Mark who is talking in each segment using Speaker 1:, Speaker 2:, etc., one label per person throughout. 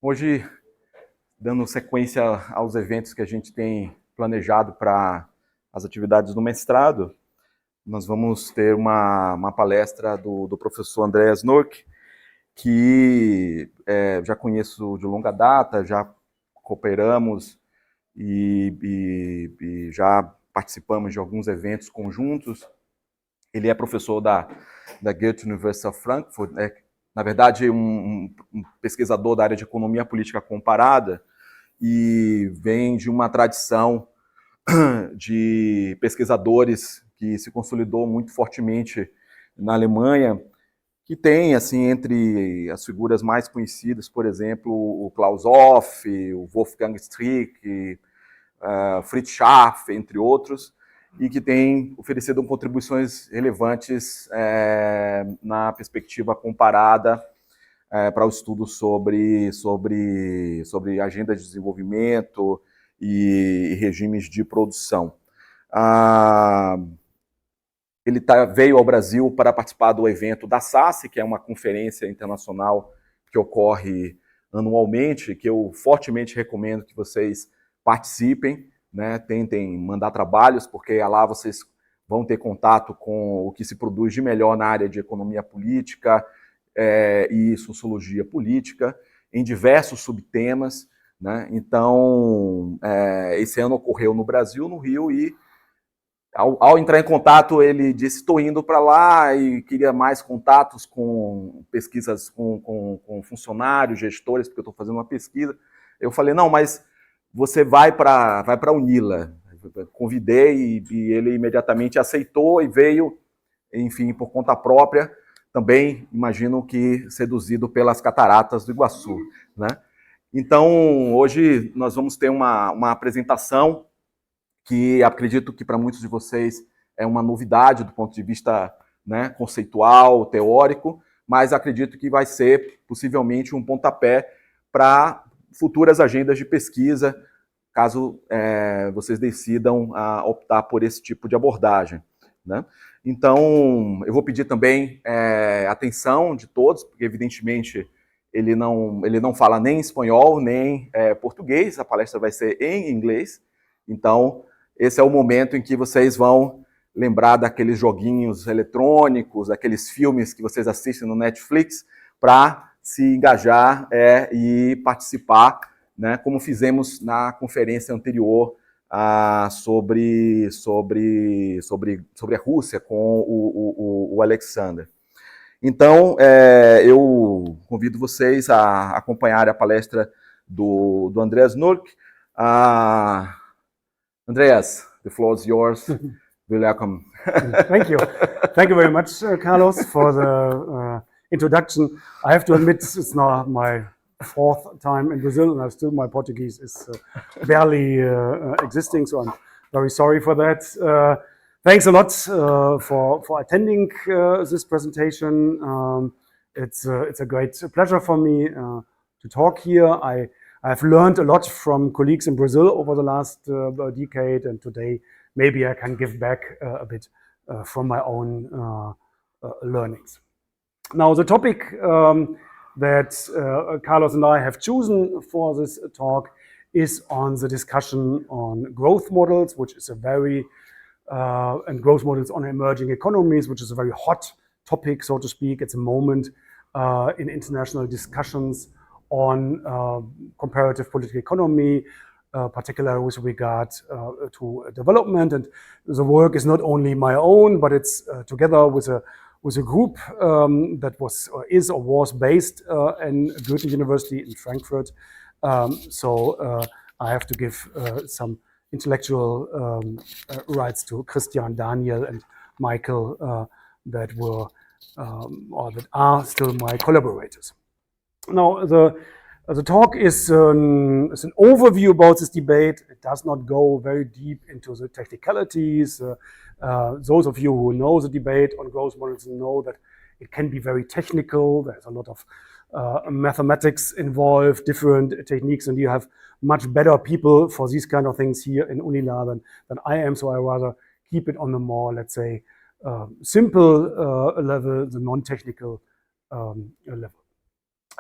Speaker 1: Hoje, dando sequência aos eventos que a gente tem planejado para as atividades do mestrado, nós vamos ter uma palestra do professor Andreas Nork, que já conheço de longa data, já cooperamos e já participamos de alguns eventos conjuntos. Ele é professor da Goethe University of Frankfurt, na verdade um pesquisador da área de economia política comparada, e vem de uma tradição de pesquisadores que se consolidou muito fortemente na Alemanha, que tem, assim, entre as figuras mais conhecidas, por exemplo, o Klaus Hoff, o Wolfgang Strick, Fritz Scharf, entre outros, e que tem oferecido contribuições relevantes na perspectiva comparada para o estudo sobre agenda de desenvolvimento e regimes de produção. Ele veio ao Brasil para participar do evento da SACE, que é uma conferência internacional que ocorre anualmente, que eu fortemente recomendo que vocês participem, né? Tentem mandar trabalhos, porque lá vocês vão ter contato com o que se produz de melhor na área de economia política e sociologia política, em diversos subtemas, né? Então, esse ano ocorreu no Brasil, no Rio, e ao entrar em contato, ele disse: estou indo para lá, e queria mais contatos com pesquisas com funcionários, gestores, porque eu estou fazendo uma pesquisa. Eu falei: não, mas você vai para a UNILA. Convidei e ele imediatamente aceitou e veio, enfim, por conta própria, também, imagino que seduzido pelas cataratas do Iguaçu, né? Então, hoje nós vamos ter uma apresentação que acredito que para muitos de vocês é uma novidade do ponto de vista, né, conceitual, teórico, mas acredito que vai ser possivelmente um pontapé para futuras agendas de pesquisa, caso vocês decidam optar por esse tipo de abordagem, né? Então, eu vou pedir também atenção de todos, porque evidentemente ele não fala nem espanhol, nem português, a palestra vai ser em inglês. Então, esse é o momento em que vocês vão lembrar daqueles joguinhos eletrônicos, daqueles filmes que vocês assistem no Netflix, para se engajar e participar, né, como fizemos na conferência anterior sobre a Rússia com o Alexander. Então, eu convido vocês a acompanhar a palestra do Andreas Nork. Andreas, the floor is yours. Welcome.
Speaker 2: Thank you. Thank you very much, Carlos, for the introduction. I have to admit, it's now my fourth time in Brazil, and my Portuguese is barely existing, so I'm very sorry for that. Thanks a lot for attending this presentation. It's a great pleasure for me to talk here. I've learned a lot from colleagues in Brazil over the last decade, and today maybe I can give back a bit from my own learnings. Now, the topic that Carlos and I have chosen for this talk is on the discussion on growth models, which is and growth models on emerging economies, which is a very hot topic, so to speak. It's a moment in international discussions on comparative political economy, particularly with regard to development. And the work is not only my own, but it's together with a group that is or was based in Goethe University in Frankfurt. So I have to give some intellectual rights to Christian, Daniel, and Michael that are still my collaborators. Now, the talk is an overview about this debate. It does not go very deep into the technicalities. Those of you who know the debate on growth models know that it can be very technical. There's a lot of mathematics involved, different techniques, and you have much better people for these kind of things here in Unila than I am. So I rather keep it on the more, let's say, simple level, the non-technical level.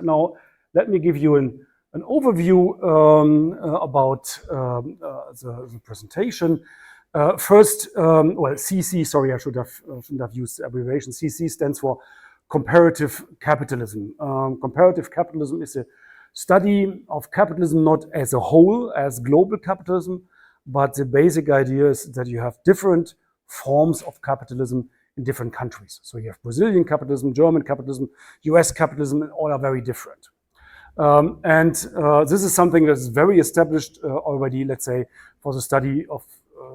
Speaker 2: Now, let me give you an overview about the presentation. First, well, CC, sorry, I shouldn't have used the abbreviation. CC stands for Comparative Capitalism. Comparative capitalism is a study of capitalism not as a whole, as global capitalism, but the basic idea is that you have different forms of capitalism in different countries. So you have Brazilian capitalism, German capitalism, US capitalism, and all are very different. This is something that is very established already, let's say, for the study of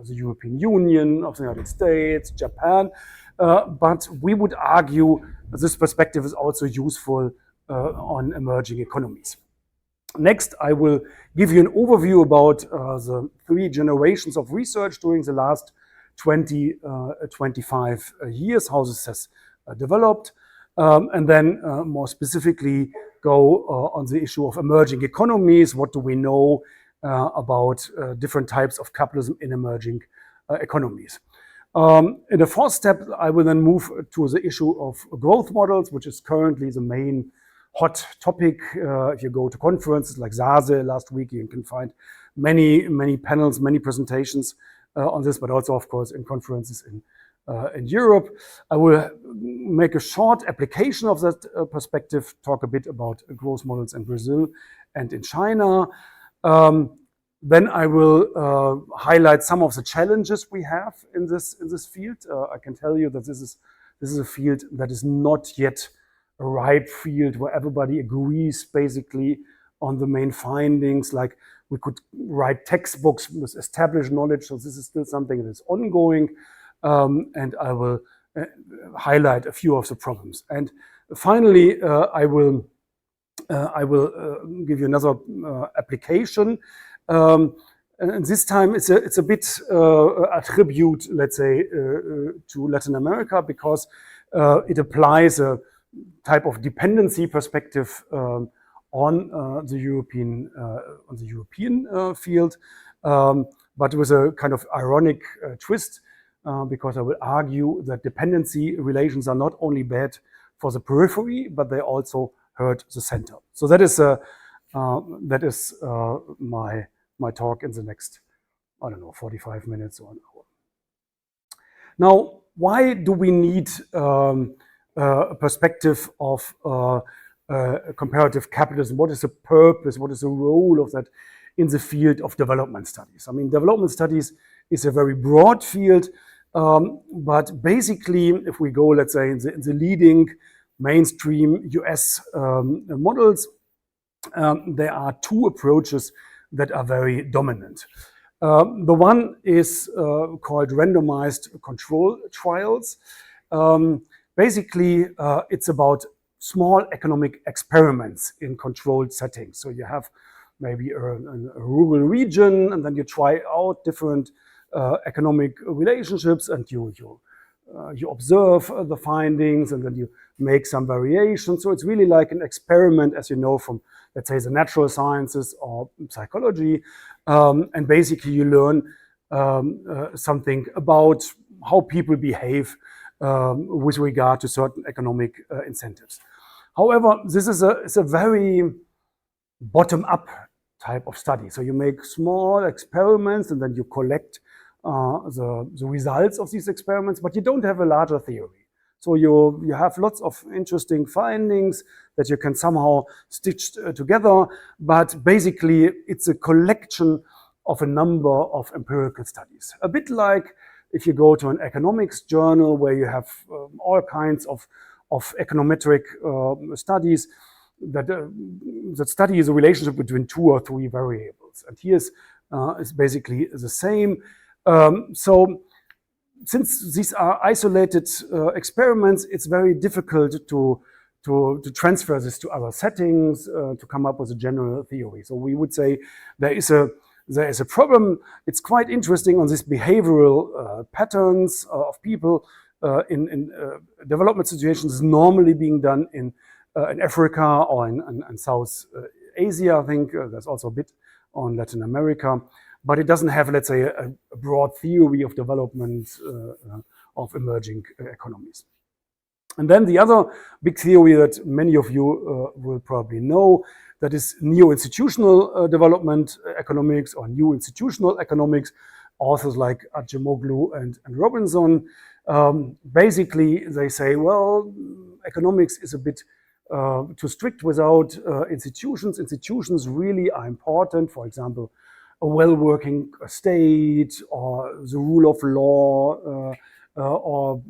Speaker 2: the European Union, of the United States, Japan. But we would argue that this perspective is also useful on emerging economies. Next, I will give you an overview about the 3 generations of research during the last 25 years, how this has developed, and then more specifically go on the issue of emerging economies. What do we know about different types of capitalism in emerging economies? In the 4th step, I will then move to the issue of growth models, which is currently the main hot topic. If you go to conferences like SASE last week, you can find many panels, many presentations on this, but also, of course, in conferences in Europe. I will make a short application of that perspective, talk a bit about growth models in Brazil and in China. Then I will highlight some of the challenges we have in this field. I can tell you that this is a field that is not yet a ripe field where everybody agrees basically on the main findings. Like we could write textbooks with established knowledge, so this is still something that is ongoing. And I will highlight a few of the problems. And finally, I will give you another application. And this time it's a bit a tribute, let's say, to Latin America, because it applies a type of dependency perspective on the European field, but with a kind of ironic twist, because I will argue that dependency relations are not only bad for the periphery, but they also hurt the center. So that is my talk in the next, I don't know, 45 minutes or an hour. Now, why do we need a perspective of comparative capitalism? What is the purpose? What is the role of that in the field of development studies? I mean, development studies is a very broad field, but basically, if we go, let's say, in the leading mainstream US models, there are 2 approaches that are very dominant. The one is called randomized control trials. Basically, it's about small economic experiments in controlled settings. So you have maybe a rural region, and then you try out different economic relationships, and you observe the findings, and then you make some variations. So it's really like an experiment, as you know, from, let's say, the natural sciences or psychology. And basically you learn something about how people behave with regard to certain economic incentives. However, this is a very bottom-up type of study. So you make small experiments and then you collect the results of these experiments, but you don't have a larger theory. So you have lots of interesting findings that you can somehow stitch together, but basically it's a collection of a number of empirical studies. A bit like if you go to an economics journal where you have all kinds of econometric studies that study the relationship between 2 or 3 variables. And here is basically the same. So since these are isolated experiments, it's very difficult to transfer this to other settings, to come up with a general theory. So we would say there is a problem. It's quite interesting on these behavioral patterns of people in development situations normally being done in Africa or in South Asia. I think there's also a bit on Latin America. But it doesn't have, let's say, a broad theory of development of emerging economies. And then the other big theory that many of you will probably know that is neo-institutional development economics or new institutional economics. Authors like Acemoglu and Robinson, basically they say, well, economics is a bit too strict without institutions. Institutions really are important. For example, a well-working state or the rule of law or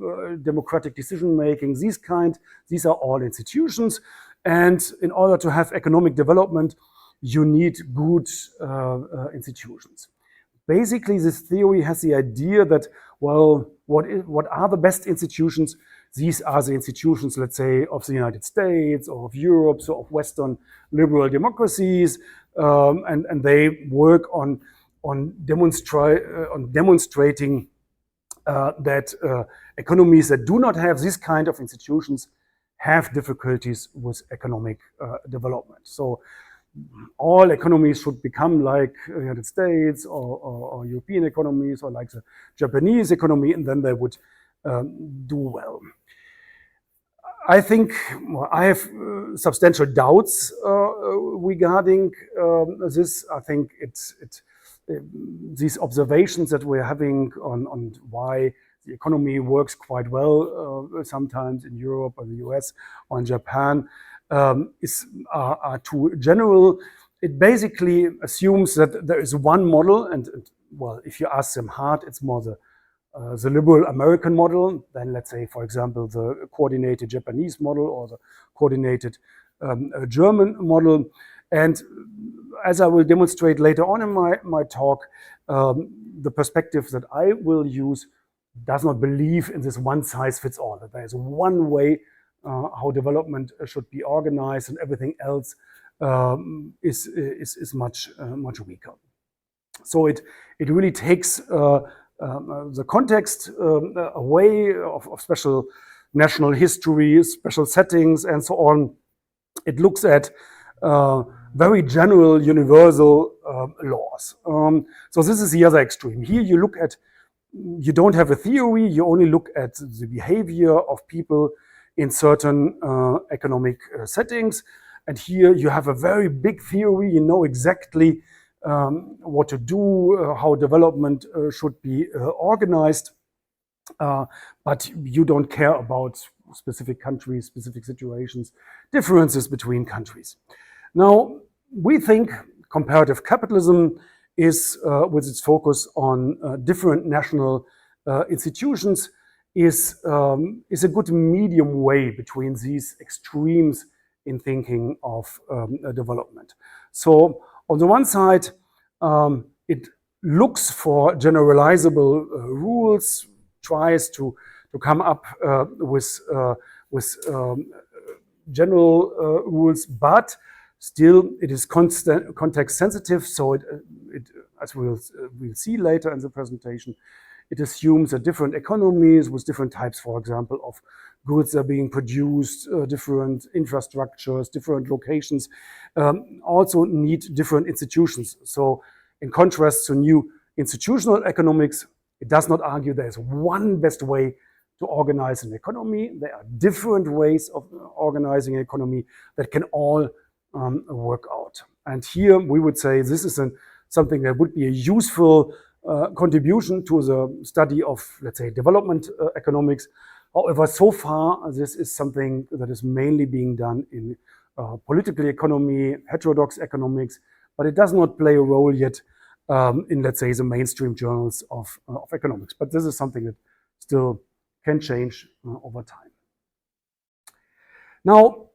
Speaker 2: democratic decision-making. These are all institutions. And in order to have economic development, you need good institutions. Basically, this theory has the idea that, well, what are the best institutions? These are the institutions, let's say, of the United States or of Europe, so of Western liberal democracies, and they work on demonstrating that economies that do not have this kind of institutions have difficulties with economic development. So all economies should become like the United States or European economies or like the Japanese economy, and then they would do well. I think I have substantial doubts regarding this. I think these observations that we're having on why the economy works quite well sometimes in Europe or the US or in Japan are too general. It basically assumes that there is one model, and well, if you ask them hard, it's more the liberal American model than, let's say, for example, the coordinated Japanese model or the coordinated German model. And as I will demonstrate later on in my talk, the perspective that I will use does not believe in this one-size-fits-all, that there is one way how development should be organized and everything else is much weaker. So it really takes the context away of special national history, special settings, and so on. It looks at very general, universal laws. So this is the other extreme. Here you don't have a theory, you only look at the behavior of people in certain economic settings. And here you have a very big theory, you know exactly what to do, how development should be organized, but you don't care about specific countries, specific situations, differences between countries. Now, we think comparative capitalism is, with its focus on different national institutions, is a good medium way between these extremes in thinking of development. So on the one side, it looks for generalizable rules, tries to come up with general rules, but still it is context sensitive. So it as we'll see later in the presentation, it assumes that different economies with different types, for example, of goods are being produced, different infrastructures, different locations, also need different institutions. So in contrast to new institutional economics, it does not argue there is one best way to organize an economy. There are different ways of organizing an economy that can all work out. And here we would say this is something that would be a useful contribution to the study of, let's say, development economics. However, so far, this is something that is mainly being done in political economy, heterodox economics, but it does not play a role yet in, let's say, the mainstream journals of economics. But this is something that still can change over time. Now,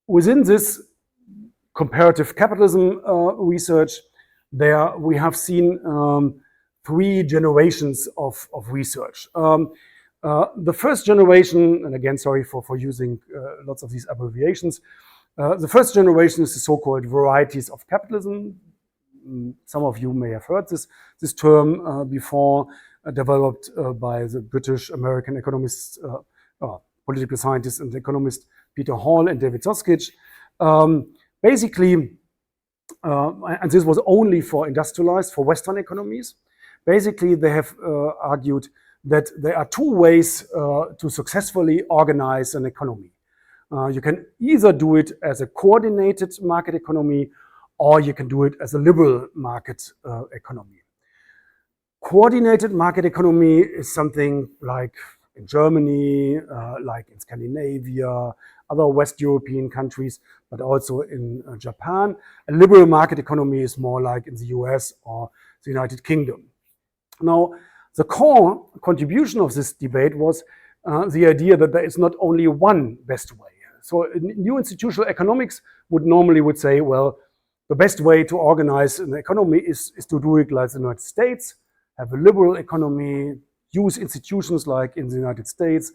Speaker 2: within this comparative capitalism research, there we have seen 3 generations of research. The first generation, and again, sorry for using lots of these abbreviations, the first generation is the so-called varieties of capitalism. Some of you may have heard this term before, developed by the British American economists, political scientist and economist Peter Hall and David Soskich. Basically, and this was only for industrialized, for Western economies. Basically, they have argued that there are 2 ways to successfully organize an economy. You can either do it as a coordinated market economy, or you can do it as a liberal market economy. Coordinated market economy is something like in Germany, like in Scandinavia, other West European countries, but also in Japan. A liberal market economy is more like in the US or the United Kingdom. Now, the core contribution of this debate was the idea that there is not only one best way. So new institutional economics would say, well, the best way to organize an economy is to do it like the United States, have a liberal economy, use institutions like in the United States,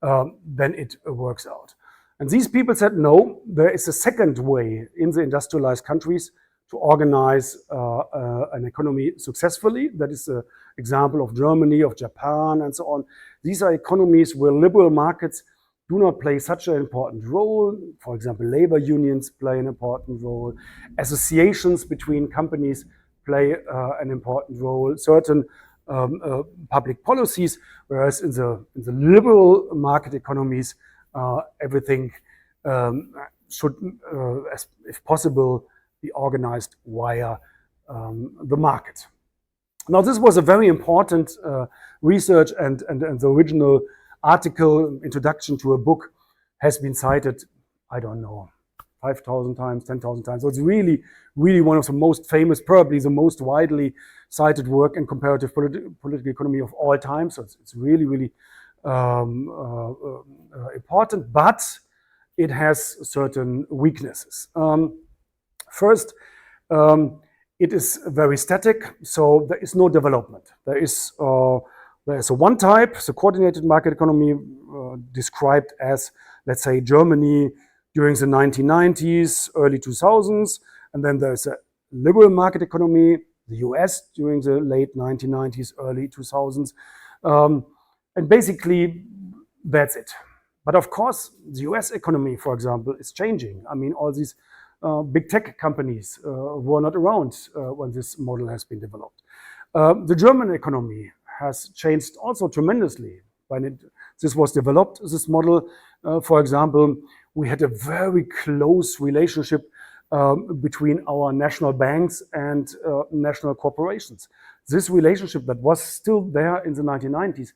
Speaker 2: then it works out. And these people said, no, there is a second way in the industrialized countries to organize an economy successfully. That is the example of Germany, of Japan, and so on. These are economies where liberal markets do not play such an important role. For example, labor unions play an important role. Associations between companies play an important role. Certain public policies, whereas in the liberal market economies, everything should, if possible, be organized via the market. Now, this was a very important research, and the original article, introduction to a book, has been cited, I don't know, 5,000 times, 10,000 times. So it's really, really one of the most famous, probably the most widely cited work in comparative political economy of all time. So it's really, really important, but it has certain weaknesses. First, it is very static, so there is no development. There is a one type, the coordinated market economy, described as, let's say, Germany during the 1990s, early 2000s, and then there's a liberal market economy, the US during the late 1990s, early 2000s, and basically that's it. But of course, the US economy, for example, is changing. I mean, all these big tech companies were not around when this model has been developed. The German economy has changed also tremendously when this was developed, this model. For example, we had a very close relationship between our national banks and national corporations. This relationship that was still there in the 1990s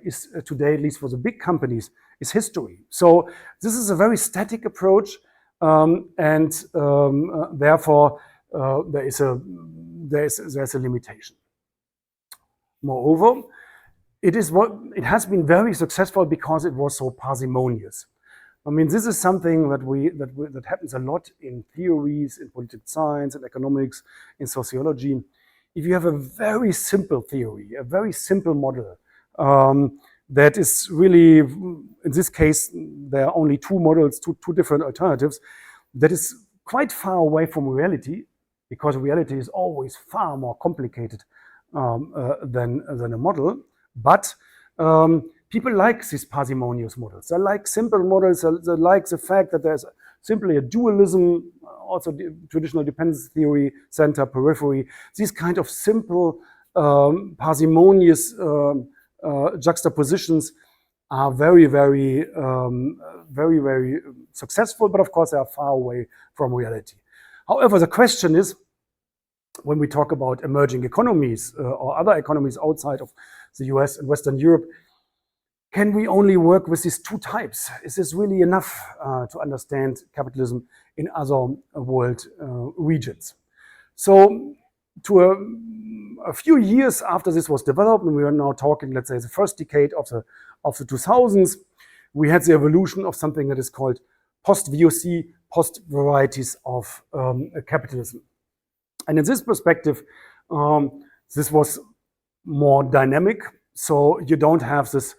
Speaker 2: is today, at least for the big companies, is history. So this is a very static approach, and therefore there's a limitation. Moreover, it has been very successful because it was so parsimonious. I mean, this is something that happens a lot in theories, in political science, in economics, in sociology. If you have a very simple theory, a very simple model, that is really, in this case, there are only two models, two different alternatives, that is quite far away from reality, because reality is always far more complicated than a model. But people like these parsimonious models. They like simple models. They like the fact that there's simply a dualism, also traditional dependency theory, center, periphery. These kind of simple, parsimonious juxtapositions are very, very successful, but of course they are far away from reality. However, the question is, when we talk about emerging economies or other economies outside of the US and Western Europe, can we only work with these two types? Is this really enough to understand capitalism in other world regions? So, to a few years after this was developed, and we are now talking, let's say, the first decade of the 2000s, we had the evolution of something that is called post-VOC, post-varieties of capitalism. And in this perspective, this was more dynamic. So you don't have this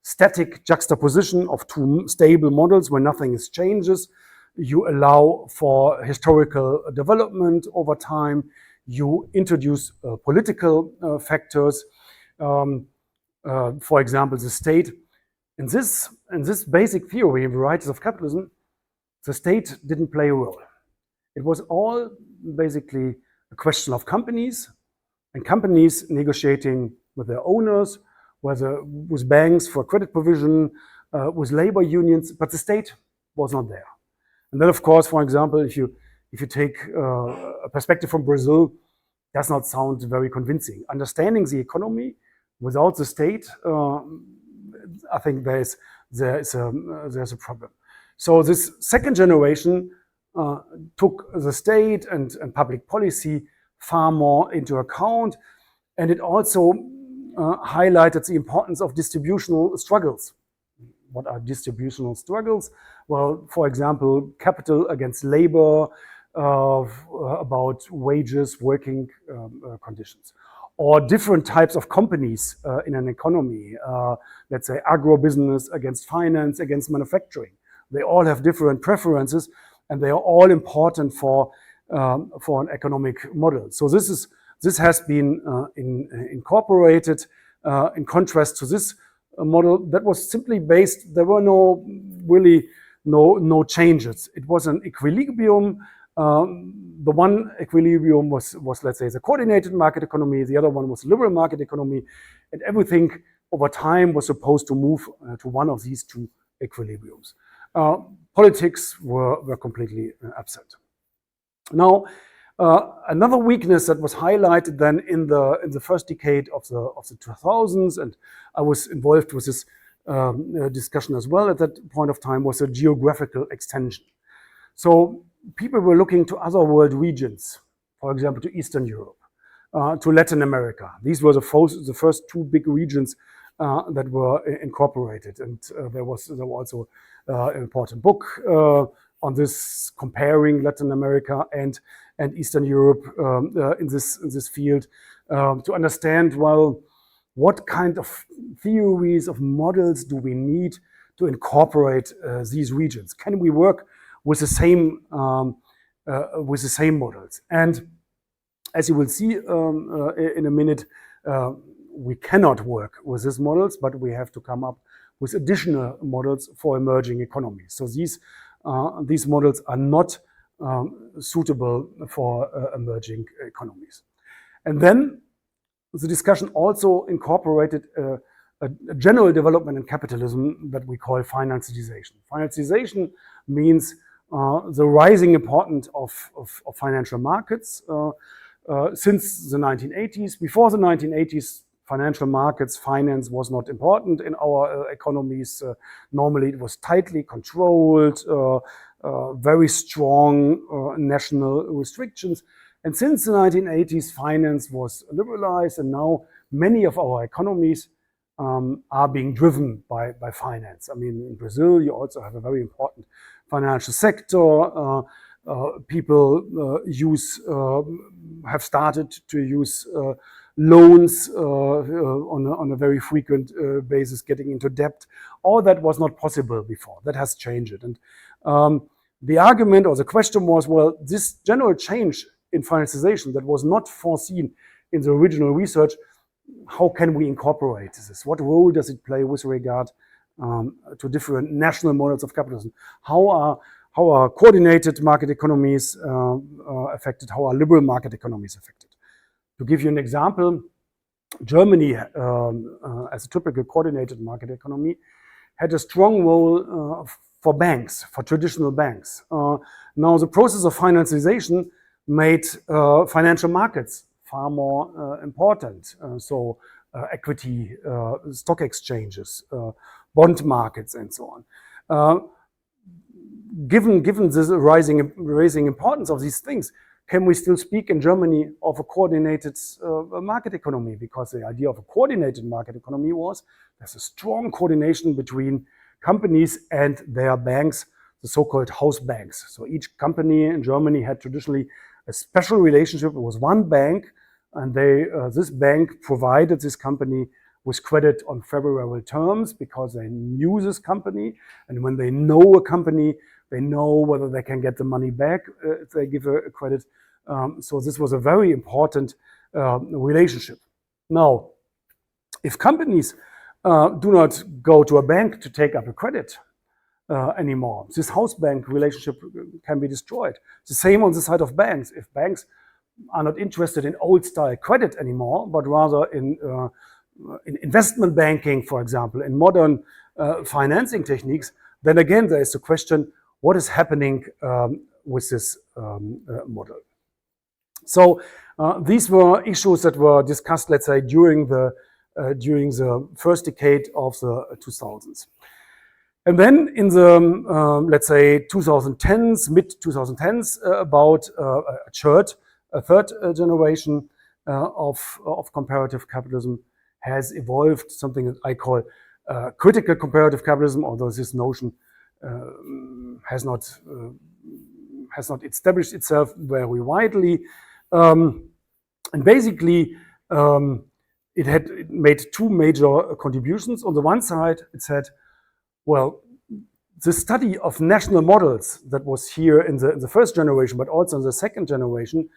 Speaker 2: static juxtaposition of two stable models where nothing changes. You allow for historical development over time. You introduce political factors. For example, the state. In this basic theory, varieties of capitalism, the state didn't play a role. It was all basically a question of companies, and companies negotiating with their owners, whether with banks for credit provision, with labor unions, but the state was not there. And then, of course, for example, if you take a perspective from Brazil, does not sound very convincing. Understanding the economy without the state, I think there's a problem. So this second generation took the state and public policy far more into account, and it also highlighted the importance of distributional struggles. What are distributional struggles? Well, for example, capital against labor, about wages, working conditions, or different types of companies in an economy. Let's say agribusiness against finance, against manufacturing. They all have different preferences, and they are all important for an economic model. So this has been incorporated in contrast to this model that was simply based. There were no changes. It was an equilibrium. The one equilibrium was, let's say, the coordinated market economy. The other one was liberal market economy, and everything over time was supposed to move to one of these two equilibriums. Politics were completely absent. Now, another weakness that was highlighted then in the first decade of the 2000s, and I was involved with this discussion as well at that point of time, was a geographical extension. So people were looking to other world regions, for example, to Eastern Europe, to Latin America. These were the first two big regions that were incorporated, and there was also an important book on this, comparing Latin America and Eastern Europe in this field, to understand, well, what kind of theories, of models do we need to incorporate these regions? Can we work with the same models? And as you will see in a minute, we cannot work with these models, but we have to come up with additional models for emerging economies. So these models are not suitable for emerging economies. And then the discussion also incorporated a general development in capitalism that we call financialization. Financialization means the rising importance of financial markets since the 1980s. Before the 1980s, financial markets, finance was not important in our economies. Normally it was tightly controlled, very strong national restrictions. And since the 1980s, finance was liberalized, and now many of our economies are being driven by finance. I mean, in Brazil, you also have a very important financial sector. People have started to use loans on a very frequent basis, getting into debt. All that was not possible before. That has changed. And the argument or the question was, well, this general change in financialization that was not foreseen in the original research, how can we incorporate this? What role does it play with regard to different national models of capitalism? How are coordinated market economies affected? How are liberal market economies affected? To give you an example, Germany, as a typical coordinated market economy, had a strong role for banks, for traditional banks. Now, the process of financialization made financial markets far more important. So equity, stock exchanges, bond markets, and so on. Given this rising importance of these things, can we still speak in Germany of a coordinated market economy? Because the idea of a coordinated market economy was there's a strong coordination between companies and their banks, the so-called house banks. So each company in Germany had traditionally a special relationship with one bank, and this bank provided this company with credit on favorable terms because they knew this company, and when they know a company, they know whether they can get the money back if they give a credit. So this was a very important relationship. Now, if companies do not go to a bank to take up a credit anymore, this house bank relationship can be destroyed. The same on the side of banks. If banks are not interested in old-style credit anymore, but rather in investment banking, for example, in modern financing techniques, then again there is the question, what is happening with this model? So these were issues that were discussed, let's say, during the first decade of the 2000s. And then in the, let's say, 2010s, mid-2010s, about a third generation of comparative capitalism has evolved, something that I call critical comparative capitalism, although this notion has not established itself very widely. And basically, it made two major contributions. On the one side, it said, well, the study of national models that was here in the first generation, but also in the second generation,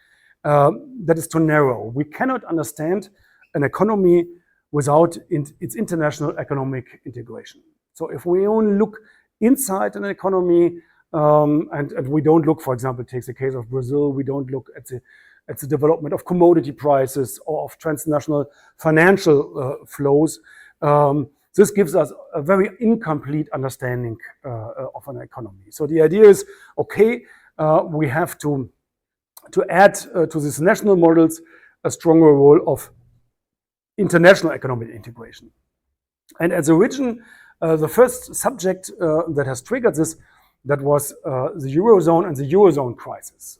Speaker 2: that is too narrow. We cannot understand an economy without its international economic integration. So if we only look inside an economy, and we don't look, for example, take the case of Brazil, we don't look at the development of commodity prices or of transnational financial flows. This gives us a very incomplete understanding of an economy. So the idea is, okay, we have to add to these national models a stronger role of international economic integration. And as origin, the first subject that has triggered this, that was the Eurozone and the Eurozone crisis.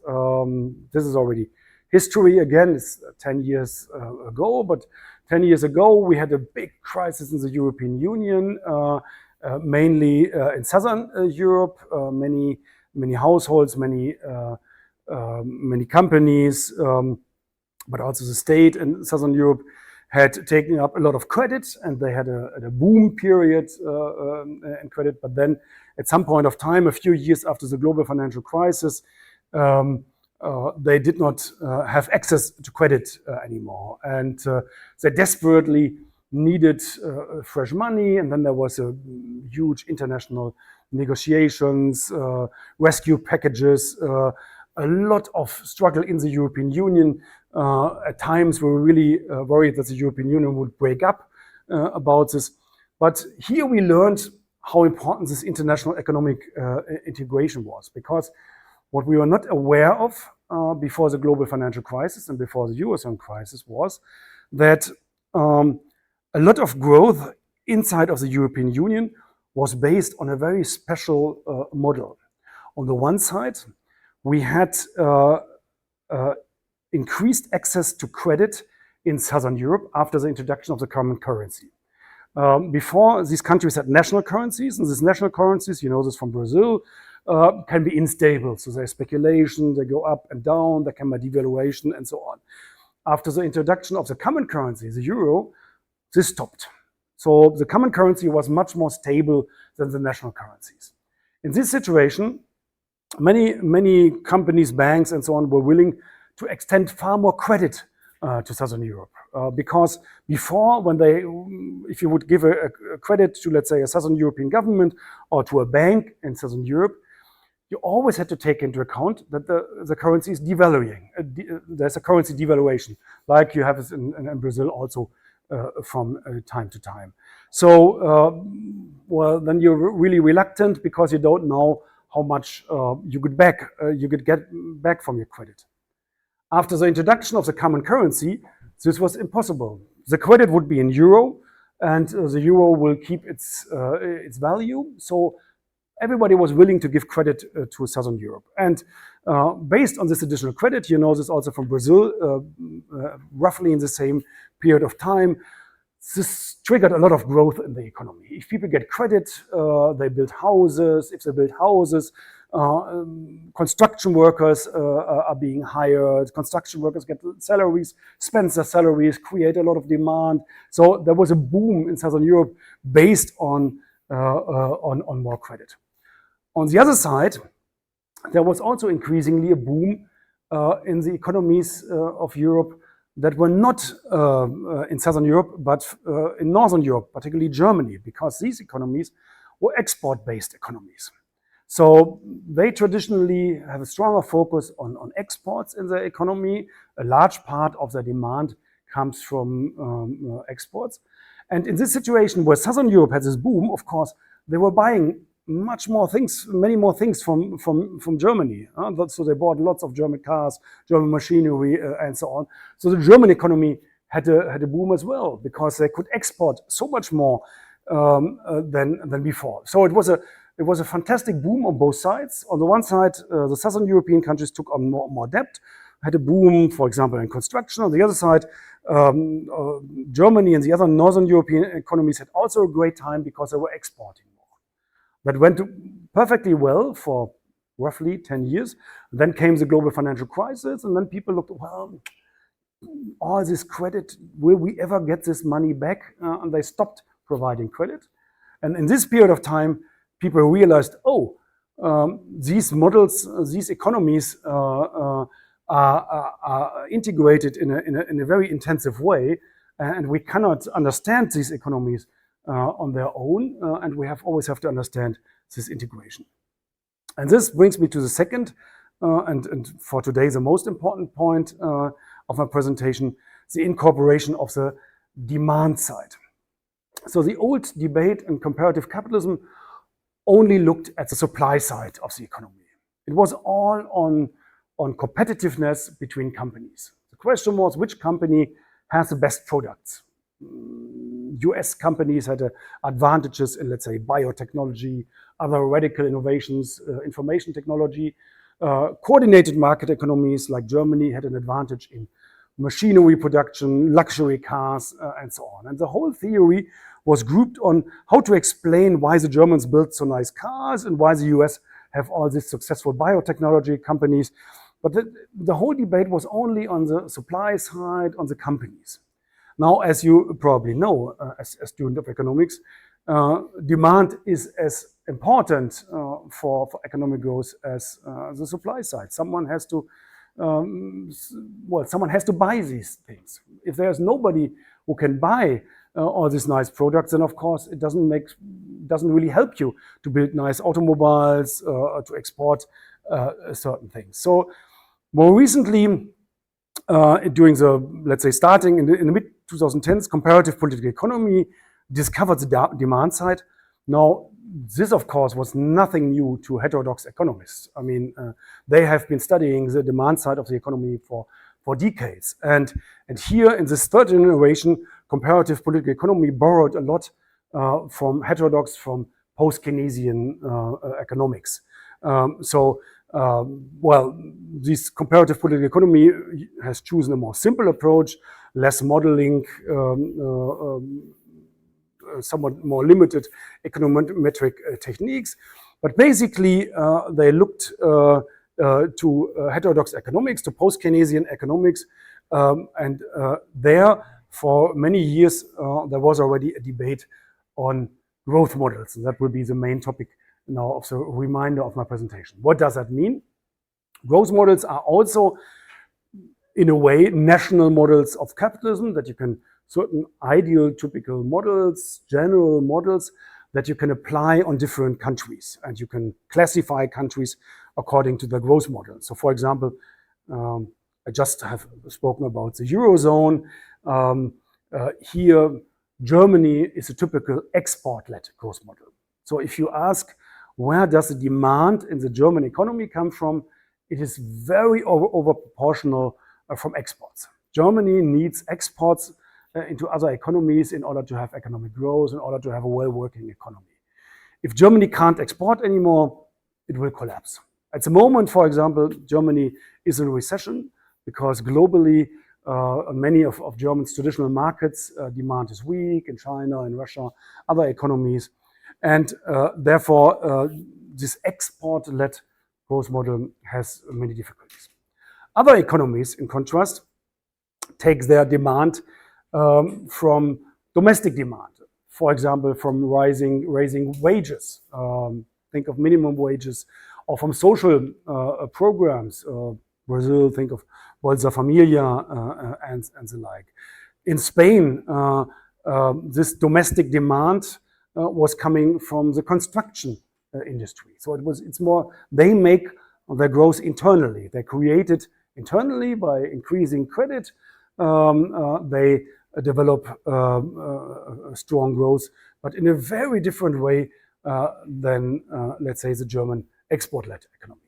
Speaker 2: This is already history. Again, it's 10 years ago, but 10 years ago, we had a big crisis in the European Union, mainly in Southern Europe. Many households, many companies, but also the state in Southern Europe had taken up a lot of credit, and they had a boom period in credit. But then at some point of time, a few years after the global financial crisis, they did not have access to credit anymore. And they desperately needed fresh money. And then there was a huge international negotiations, rescue packages, a lot of struggle in the European Union. At times we were really worried that the European Union would break up about this. But here we learned how important this international economic integration was, because what we were not aware of before the global financial crisis and before the Eurozone crisis was that a lot of growth inside of the European Union was based on a very special model. On the one side, we had increased access to credit in Southern Europe after the introduction of the common currency. Before, these countries had national currencies, and these national currencies, you know this from Brazil, can be unstable. So there's speculation, they go up and down, there can be devaluation, and so on. After the introduction of the common currency, the euro, this stopped. So the common currency was much more stable than the national currencies. In this situation, many companies, banks, and so on were willing to extend far more credit to Southern Europe. Because before, if you would give a credit to, let's say, a Southern European government or to a bank in Southern Europe, you always had to take into account that the currency is devaluing. There's a currency devaluation, like you have it in Brazil also from time to time. So, well, then you're really reluctant because you don't know how much you could get back from your credit. After the introduction of the common currency, this was impossible. The credit would be in euro, and the euro will keep its value. So everybody was willing to give credit to Southern Europe. And based on this additional credit, you know this also from Brazil, roughly in the same period of time, this triggered a lot of growth in the economy. If people get credit, they build houses. If they build houses, construction workers are being hired. Construction workers get salaries, spend their salaries, create a lot of demand. So there was a boom in Southern Europe based on more credit. On the other side, there was also increasingly a boom in the economies of Europe that were not in Southern Europe, but in Northern Europe, particularly Germany, because these economies were export-based economies. So they traditionally have a stronger focus on exports in their economy. A large part of their demand comes from exports. And in this situation where Southern Europe had this boom, of course, they were buying much more things, many more things from Germany. So they bought lots of German cars, German machinery, and so on. So the German economy had a boom as well because they could export so much more than before. So it was a fantastic boom on both sides. On the one side, the Southern European countries took on more debt, had a boom, for example, in construction. On the other side, Germany and the other Northern European economies had also a great time because they were exporting more. That went perfectly well for roughly 10 years. Then came the global financial crisis, and then people looked, well, all this credit, will we ever get this money back? And they stopped providing credit. And in this period of time, people realized, these models, these economies are integrated in a very intensive way, and we cannot understand these economies on their own, and we always have to understand this integration. And this brings me to the second, and for today the most important point of my presentation, the incorporation of the demand side. So the old debate in comparative capitalism only looked at the supply side of the economy. It was all on competitiveness between companies. The question was, which company has the best products? US companies had advantages in, let's say, biotechnology, other radical innovations, information technology. Coordinated market economies like Germany had an advantage in machinery production, luxury cars, and so on. And the whole theory was grouped on how to explain why the Germans built so nice cars and why the US have all these successful biotechnology companies. But the whole debate was only on the supply side, on the companies. Now, as you probably know, as a student of economics, demand is as important for economic growth as the supply side. Someone has to buy these things. If there's nobody who can buy all these nice products, then of course it doesn't really help you to build nice automobiles, to export certain things. So more recently, during the, let's say, starting in the mid-2010s, comparative political economy discovered the demand side. Now, this, of course, was nothing new to heterodox economists. I mean, they have been studying the demand side of the economy for decades. And here, in this third generation, comparative political economy borrowed a lot from heterodox, from post-Keynesian economics. This comparative political economy has chosen a more simple approach, less modeling, somewhat more limited econometric techniques. But basically, they looked to heterodox economics, to post-Keynesian economics, and there, for many years, there was already a debate on growth models, and that will be the main topic now of the reminder of my presentation. What does that mean? Growth models are also, in a way, national models of capitalism, that you can, certain ideal, typical models, general models that you can apply on different countries, and you can classify countries according to the growth model. So, for example, I just have spoken about the Eurozone. Here, Germany is a typical export-led growth model. So if you ask, where does the demand in the German economy come from? It is very over proportional from exports. Germany needs exports into other economies in order to have economic growth, in order to have a well-working economy. If Germany can't export anymore, it will collapse. At the moment, for example, Germany is in a recession because globally, many of Germany's traditional markets, demand is weak in China, in Russia, other economies. And therefore, this export-led growth model has many difficulties. Other economies, in contrast, take their demand from domestic demand. For example, from raising wages. Think of minimum wages, or from social programs. Brazil, think of Bolsa Familia and the like. In Spain, this domestic demand was coming from the construction industry. So it's more, they make their growth internally. They create it internally by increasing credit. They develop strong growth, but in a very different way than, let's say, the German export-led economy.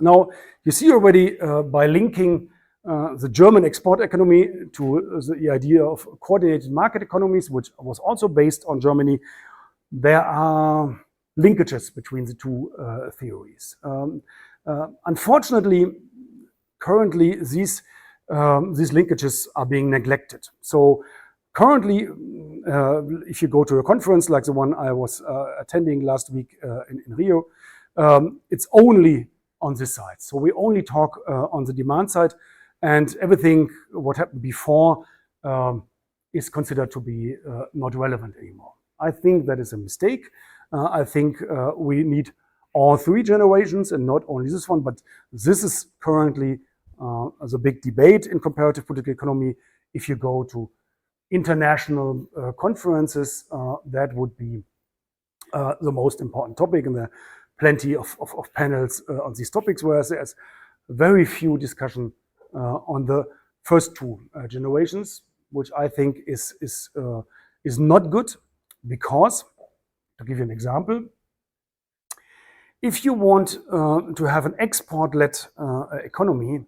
Speaker 2: Now, you see already by linking the German export economy to the idea of coordinated market economies, which was also based on Germany, there are linkages between the two theories. Unfortunately, currently these linkages are being neglected. So currently, if you go to a conference like the one I was attending last week in Rio, it's only on this side. So we only talk on the demand side, and everything what happened before is considered to be not relevant anymore. I think that is a mistake. I think we need all three generations and not only this one, but this is currently the big debate in comparative political economy. If you go to international conferences, that would be the most important topic, and there are plenty of panels on these topics, whereas there's very few discussion on the first two generations, which I think is not good, because, to give you an example, if you want to have an export-led economy,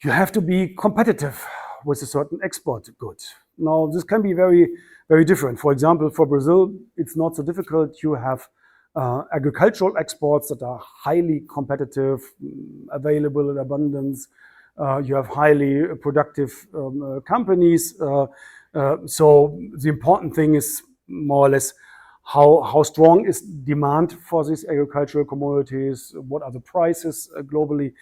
Speaker 2: you have to be competitive with a certain export good. Now, this can be very, very different. For example, for Brazil, it's not so difficult. You have agricultural exports that are highly competitive, available in abundance. You have highly productive companies. So the important thing is more or less how strong is demand for these agricultural commodities, what are the prices globally.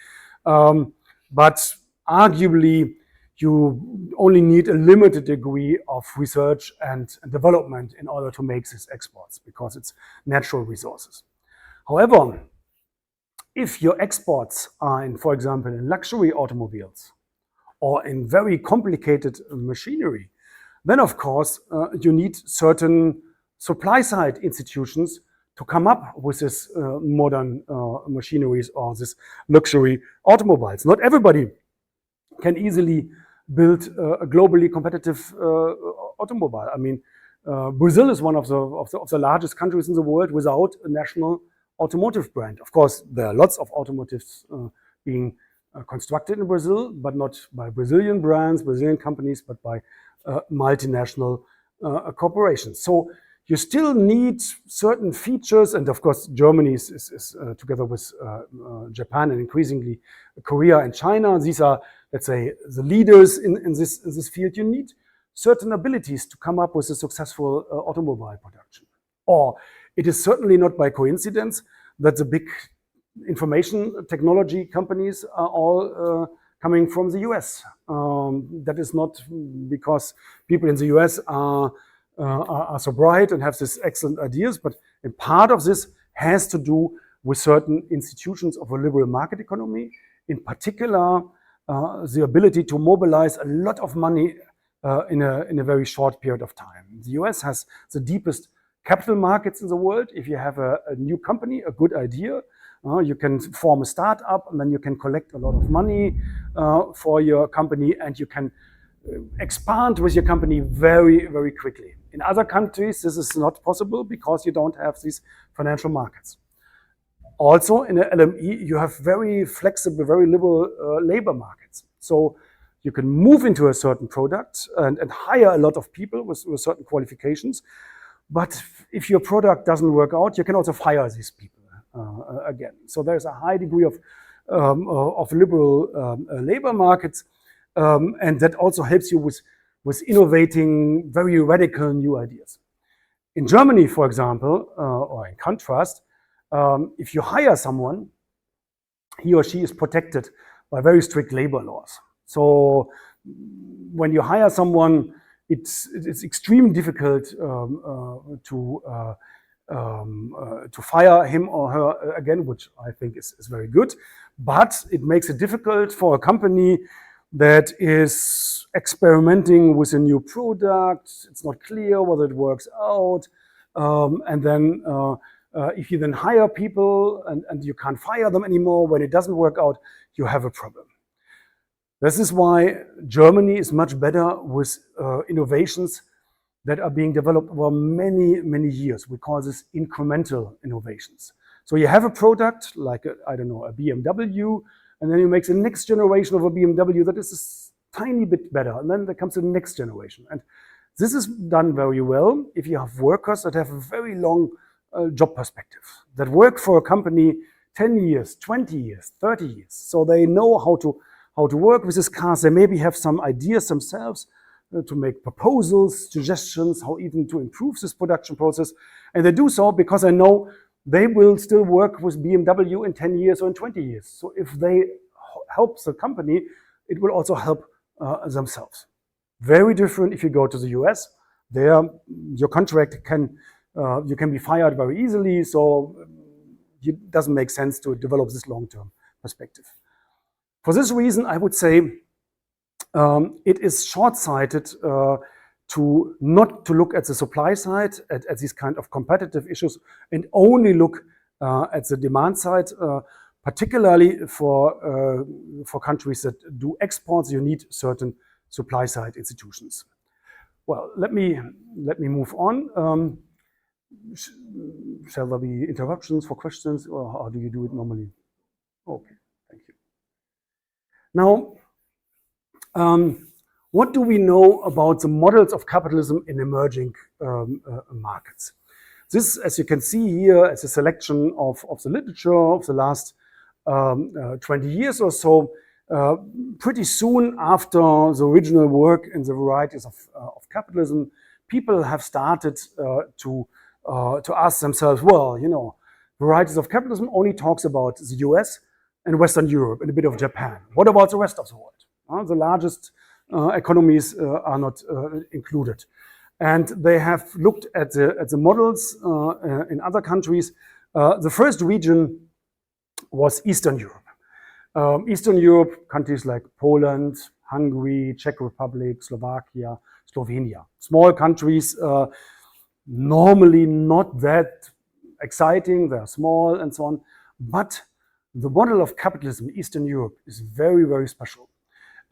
Speaker 2: But arguably, you only need a limited degree of research and development in order to make these exports, because it's natural resources. However, if your exports are in, for example, in luxury automobiles or in very complicated machinery, then of course you need certain supply side institutions to come up with this modern machineries or this luxury automobiles. Not everybody can easily build a globally competitive automobile. I mean, Brazil is one of the largest countries in the world without a national automotive brand. Of course, there are lots of automotives being constructed in Brazil, but not by Brazilian brands, Brazilian companies, but by multinational corporations. So you still need certain features, and of course, Germany is together with Japan and increasingly Korea and China. These are, let's say, the leaders in this field. You need certain abilities to come up with a successful automobile production. Or it is certainly not by coincidence that the big information technology companies are all coming from the US. That is not because people in the US are so bright and have these excellent ideas, but a part of this has to do with certain institutions of a liberal market economy, in particular the ability to mobilize a lot of money in a very short period of time. The US has the deepest capital markets in the world. If you have a new company, a good idea, you can form a startup, and then you can collect a lot of money for your company, and you can expand with your company very, very quickly. In other countries, this is not possible because you don't have these financial markets. Also, in a LME, you have very flexible, very liberal labor markets. So you can move into a certain product and hire a lot of people with certain qualifications. But if your product doesn't work out, you can also fire these people again. So there's a high degree of liberal labor markets, and that also helps you with innovating very radical new ideas. In Germany, for example, or in contrast, if you hire someone, he or she is protected by very strict labor laws. So when you hire someone, it's extremely difficult to fire him or her again, which I think is very good. But it makes it difficult for a company that is experimenting with a new product. It's not clear whether it works out. And then if you then hire people and you can't fire them anymore when it doesn't work out, you have a problem. This is why Germany is much better with innovations that are being developed over many, many years. We call this incremental innovations. So you have a product like, I don't know, a BMW, and then you make the next generation of a BMW that is a tiny bit better. And then there comes the next generation. And this is done very well if you have workers that have a very long job perspective, that work for a company 10 years, 20 years, 30 years. So they know how to work with these cars. They maybe have some ideas themselves to make proposals, suggestions, how even to improve this production process. And they do so because they know they will still work with BMW in 10 years or in 20 years. So if they help the company, it will also help themselves. Very different if you go to the US. There, your contract you can be fired very easily, so it doesn't make sense to develop this long-term perspective. For this reason, I would say it is short-sighted not to look at the supply side, at these kind of competitive issues, and only look at the demand side. Particularly for countries that do exports, you need certain supply side institutions. Well, let me move on. Shall there be interruptions for questions, or how do you do it normally? Okay, thank you. Now, what do we know about the models of capitalism in emerging markets? This, as you can see here, is a selection of the literature of the last 20 years or so. Pretty soon after the original work in the varieties of capitalism, people have started to ask themselves, well, you know, varieties of capitalism only talks about the US and Western Europe and a bit of Japan. What about the rest of the world? The largest economies are not included. And they have looked at the models in other countries. The first region was Eastern Europe. Eastern Europe, countries like Poland, Hungary, Czech Republic, Slovakia, Slovenia. Small countries, normally not that exciting, they're small and so on. But the model of capitalism in Eastern Europe is very, very special.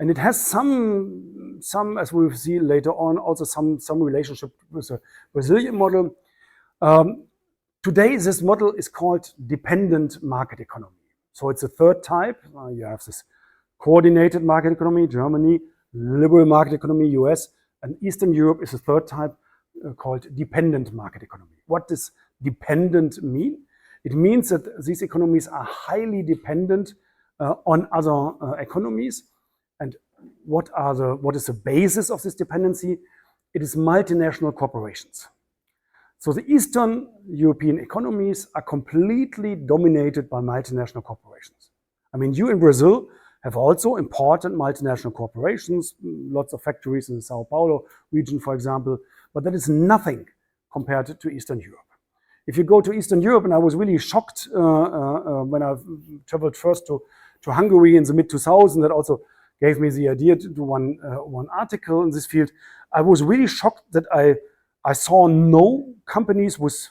Speaker 2: And it has some, as we will see later on, also some relationship with the Brazilian model. Today, this model is called dependent market economy. So it's a third type. You have this coordinated market economy, Germany, liberal market economy, US, and Eastern Europe is a third type called dependent market economy. What does dependent mean? It means that these economies are highly dependent on other economies. And what is the basis of this dependency? It is multinational corporations. So the Eastern European economies are completely dominated by multinational corporations. I mean, you in Brazil have also important multinational corporations, lots of factories in the Sao Paulo region, for example, but that is nothing compared to Eastern Europe. If you go to Eastern Europe, and I was really shocked when I traveled first to Hungary in the mid-2000s, that also gave me the idea to do one article in this field. I was really shocked that I saw no companies with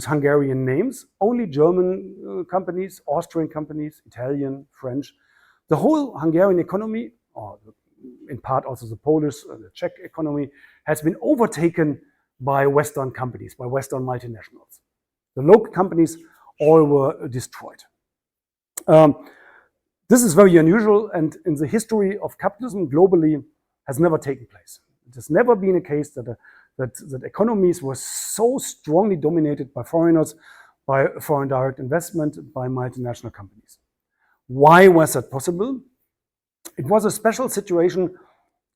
Speaker 2: Hungarian names, only German companies, Austrian companies, Italian, French. The whole Hungarian economy, or in part also the Polish, the Czech economy, has been overtaken by Western companies, by Western multinationals. The local companies all were destroyed. This is very unusual, and in the history of capitalism globally has never taken place. It has never been a case that economies were so strongly dominated by foreigners, by foreign direct investment, by multinational companies. Why was that possible? It was a special situation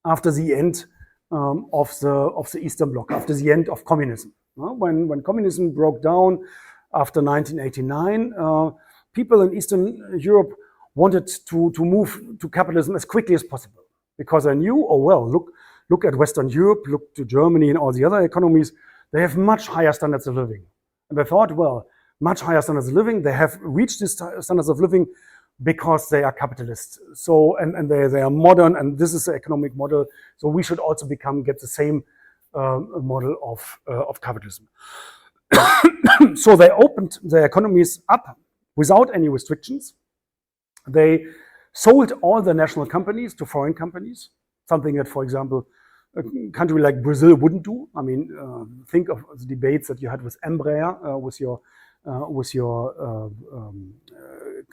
Speaker 2: after the end of the Eastern Bloc, after the end of communism. When communism broke down after 1989, people in Eastern Europe wanted to move to capitalism as quickly as possible, because they knew, oh well, look at Western Europe, look to Germany and all the other economies, they have much higher standards of living. And they thought, well, much higher standards of living, they have reached these standards of living because they are capitalists. So, and they are modern, and this is the economic model, so we should also get the same model of capitalism. So they opened their economies up without any restrictions. They sold all the national companies to foreign companies, something that, for example, a country like Brazil wouldn't do. I mean, think of the debates that you had with Embraer, with your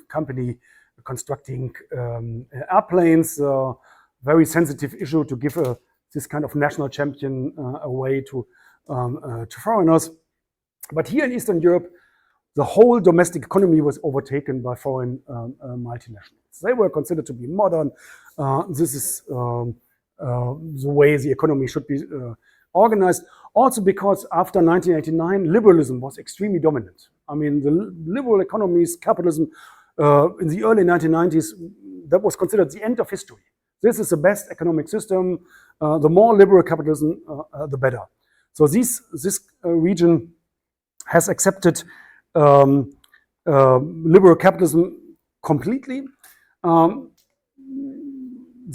Speaker 2: company constructing airplanes. Very sensitive issue to give this kind of national champion away to foreigners. But here in Eastern Europe, the whole domestic economy was overtaken by foreign multinationals. They were considered to be modern. This is the way the economy should be organized. Also because after 1989, liberalism was extremely dominant. I mean, the liberal economies, capitalism, in the early 1990s, that was considered the end of history. This is the best economic system. The more liberal capitalism, the better. So this region has accepted liberal capitalism completely.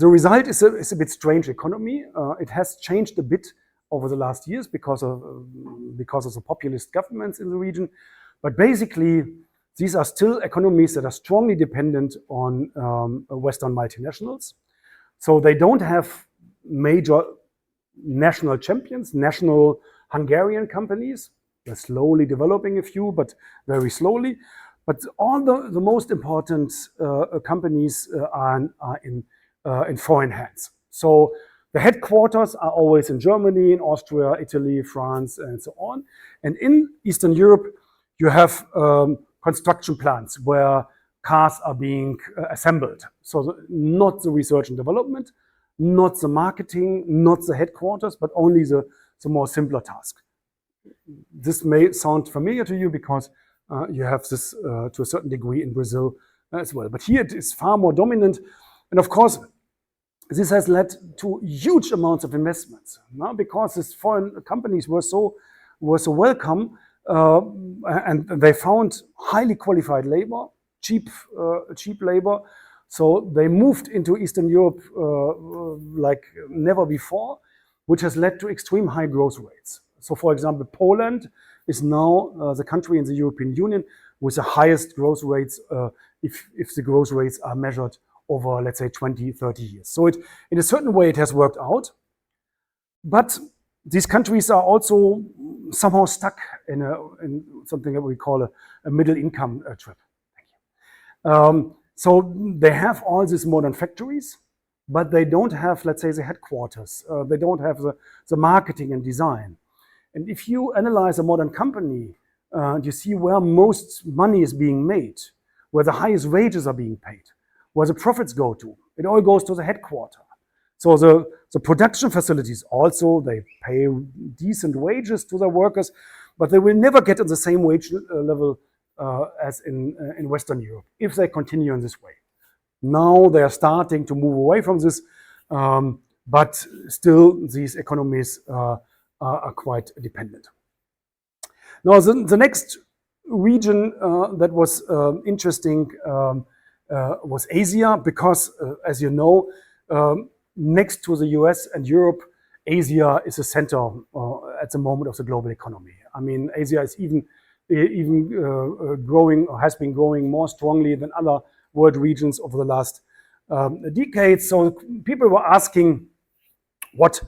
Speaker 2: The result is a bit strange economy. It has changed a bit over the last years because of the populist governments in the region. But basically, these are still economies that are strongly dependent on Western multinationals. So they don't have major national champions, national Hungarian companies. They're slowly developing a few, but very slowly. But all the most important companies are in foreign hands. So the headquarters are always in Germany, in Austria, Italy, France, and so on. And in Eastern Europe, you have construction plants where cars are being assembled. So not the research and development, not the marketing, not the headquarters, but only the more simpler task. This may sound familiar to you because you have this to a certain degree in Brazil as well. But here it is far more dominant. And of course, this has led to huge amounts of investments, because these foreign companies were so welcome, and they found highly qualified labor, cheap labor. So they moved into Eastern Europe like never before, which has led to extreme high growth rates. So, for example, Poland is now the country in the European Union with the highest growth rates if the growth rates are measured over, let's say, 20, 30 years. So in a certain way, it has worked out. But these countries are also somehow stuck in something that we call a middle income trap. So they have all these modern factories, but they don't have, let's say, the headquarters. They don't have the marketing and design. And if you analyze a modern company, you see where most money is being made, where the highest wages are being paid, where the profits go to. It all goes to the headquarter. So the production facilities also, they pay decent wages to their workers, but they will never get on the same wage level as in Western Europe if they continue in this way. Now they are starting to move away from this, but still these economies are quite dependent. Now the next region that was interesting was Asia, because as you know, next to the US and Europe, Asia is a center at the moment of the global economy. I mean, Asia is even growing, or has been growing more strongly than other world regions over the last decades. So people were asking, what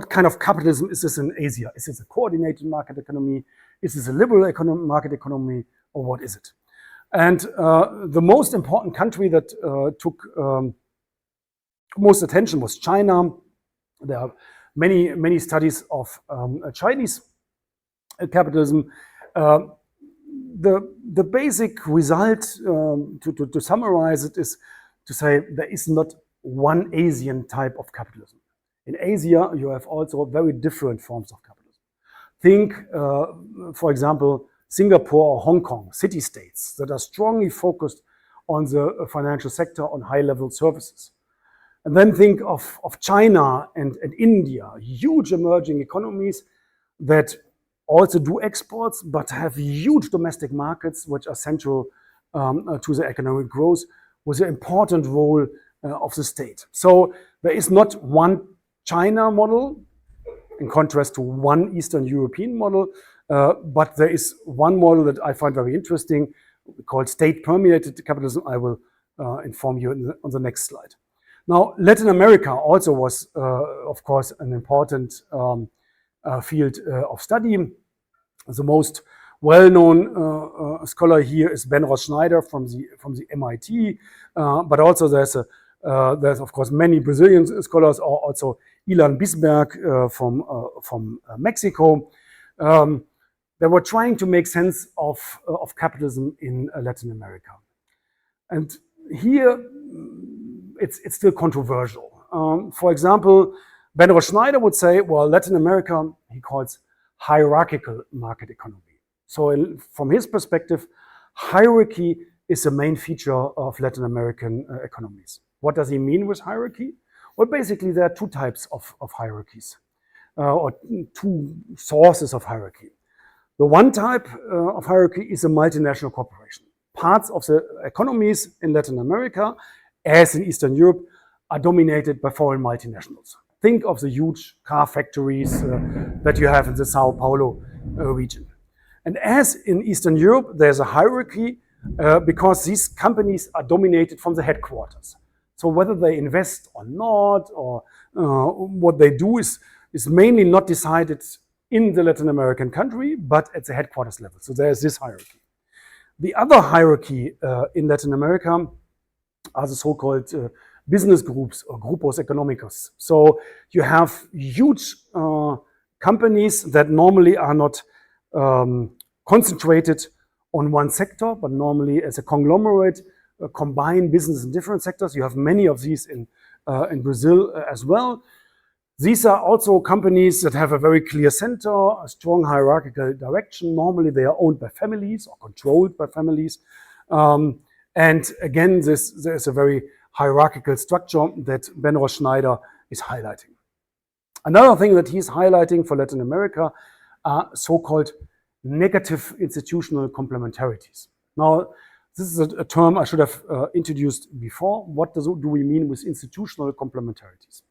Speaker 2: kind of capitalism is this in Asia? Is this a coordinated market economy? Is this a liberal market economy, or what is it? And the most important country that took most attention was China. There are many studies of Chinese capitalism. The basic result, to summarize it, is to say there is not one Asian type of capitalism. In Asia, you have also very different forms of capitalism. Think, for example, Singapore or Hong Kong, city-states that are strongly focused on the financial sector, on high-level services. And then think of China and India, huge emerging economies that also do exports, but have huge domestic markets, which are central to the economic growth, with an important role of the state. So there is not one China model, in contrast to one Eastern European model, but there is one model that I find very interesting, called state-permeated capitalism. I will inform you on the next slide. Now, Latin America also was, of course, an important field of study. The most well-known scholar here is Ben Ross-Schneider from the MIT, but also there's of course many Brazilian scholars, or also Ilan Bisberg from Mexico. They were trying to make sense of capitalism in Latin America, and here it's still controversial. For example, Ben Ross-Schneider would say, well, Latin America, he calls hierarchical market economy. So from his perspective, hierarchy is the main feature of Latin American economies. What does he mean with hierarchy? Well, basically there are two types of hierarchies, or two sources of hierarchy. The one type of hierarchy is a multinational corporation. Parts of the economies in Latin America, as in Eastern Europe, are dominated by foreign multinationals. Think of the huge car factories that you have in the Sao Paulo region. And as in Eastern Europe, there's a hierarchy because these companies are dominated from the headquarters. So whether they invest or not, or what they do is mainly not decided in the Latin American country, but at the headquarters level. So there's this hierarchy. The other hierarchy in Latin America are the so-called business groups or grupos económicos. So you have huge companies that normally are not concentrated on one sector, but normally as a conglomerate, combine business in different sectors. You have many of these in Brazil as well. These are also companies that have a very clear center, a strong hierarchical direction. Normally they are owned by families or controlled by families. And again, there's a very hierarchical structure that Ben Ross-Schneider is highlighting. Another thing that he's highlighting for Latin America are so-called negative institutional complementarities. Now, this is a term I should have introduced before. What do we mean with institutional complementarities?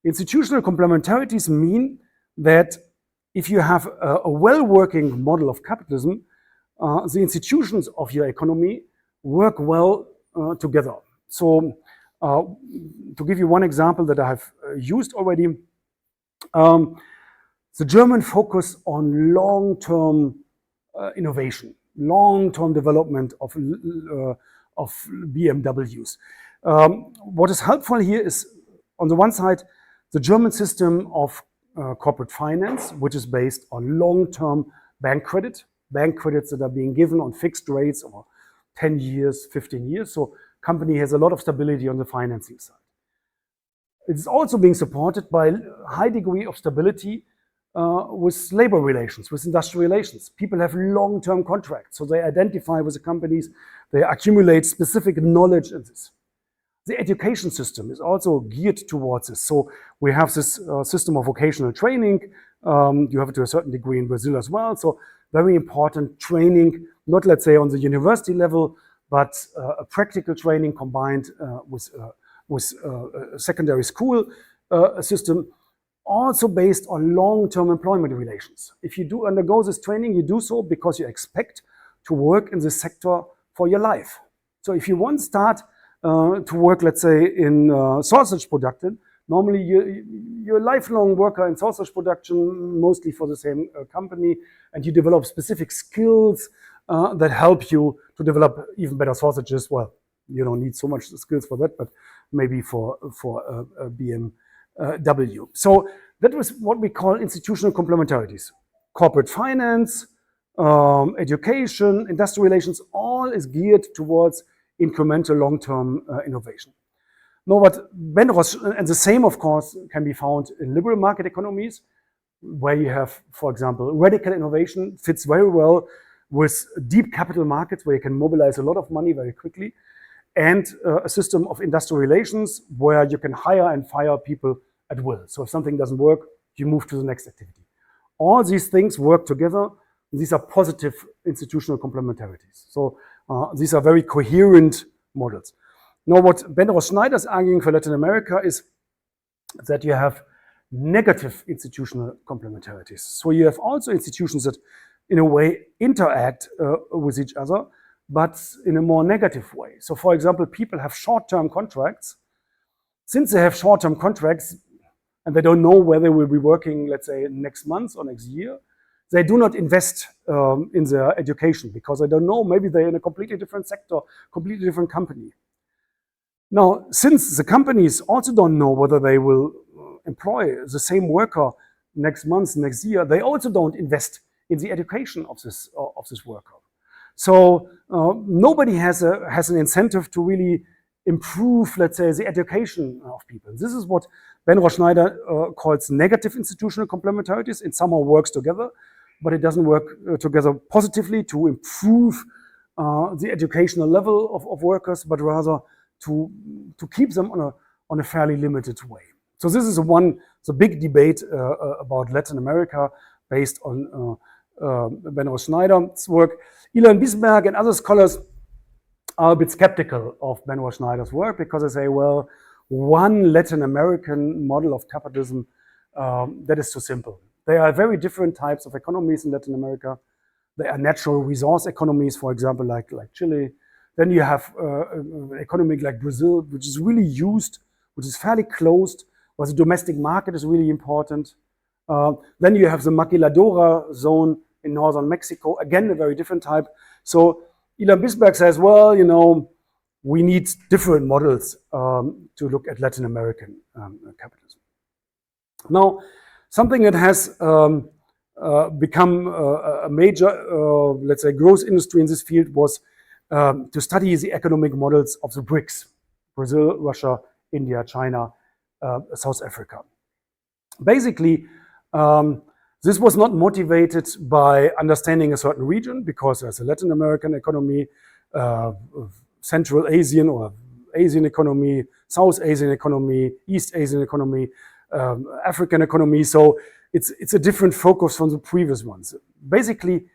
Speaker 2: Institutional complementarities mean that if you have a well-working model of capitalism, the institutions of your economy work well together. So to give you one example that I have used already, the German focus on long-term innovation, long-term development of BMWs. What is helpful here is, on the one side, the German system of corporate finance, which is based on long-term bank credits that are being given on fixed rates over 10 years, 15 years. So company has a lot of stability on the financing side. It's also being supported by a high degree of stability with labor relations, with industrial relations. People have long-term contracts, so they identify with the companies, they accumulate specific knowledge in this. The education system is also geared towards this. So we have this system of vocational training. You have it to a certain degree in Brazil as well. So very important training, not let's say on the university level, but a practical training combined with a secondary school system, also based on long-term employment relations. If you do undergo this training, you do so because you expect to work in this sector for your life. So if you once start to work, let's say, in sausage production, normally you're a lifelong worker in sausage production, mostly for the same company, and you develop specific skills that help you to develop even better sausages. Well, you don't need so much skills for that, but maybe for BMW. So that was what we call institutional complementarities. Corporate finance, education, industrial relations, all is geared towards incremental long-term innovation. Now, what Ben Ross, and the same, of course, can be found in liberal market economies, where you have, for example, radical innovation fits very well with deep capital markets, where you can mobilize a lot of money very quickly, and a system of industrial relations where you can hire and fire people at will. So if something doesn't work, you move to the next activity. All these things work together. These are positive institutional complementarities. So these are very coherent models. Now, what Ben Ross-Schneider is arguing for Latin America is that you have negative institutional complementarities. So you have also institutions that, in a way, interact with each other, but in a more negative way. So for example, people have short-term contracts. Since they have short-term contracts and they don't know where they will be working, let's say next month or next year, they do not invest in their education because they don't know, maybe they're in a completely different sector, completely different company. Now, since the companies also don't know whether they will employ the same worker next month, next year, they also don't invest in the education of this worker. So nobody has an incentive to really improve, let's say, the education of people. This is what Benroth Schneider calls negative institutional complementarities. It somehow works together, but it doesn't work together positively to improve the educational level of workers, but rather to keep them on a fairly limited way. So this is the big debate about Latin America based on Benroth Schneider's work. Ilan Bisberg and other scholars are a bit skeptical of Benroth Schneider's work because they say, well, one Latin American model of capitalism, that is too simple. There are very different types of economies in Latin America. There are natural resource economies, for example, like Chile. Then you have an economy like Brazil, which is really used, which is fairly closed, where the domestic market is really important. Then you have the Maquiladora zone in northern Mexico, again, a very different type. So Ilan Bisberg says, well, you know, we need different models to look at Latin American capitalism. Now, something that has become a major, let's say, growth industry in this field was to study the economic models of the BRICS, Brazil, Russia, India, China, South Africa. Basically, this was not motivated by understanding a certain region, because there's a Latin American economy, Central Asian or Asian economy, South Asian economy, East Asian economy, African economy. So it's a different focus from the previous ones. Basically,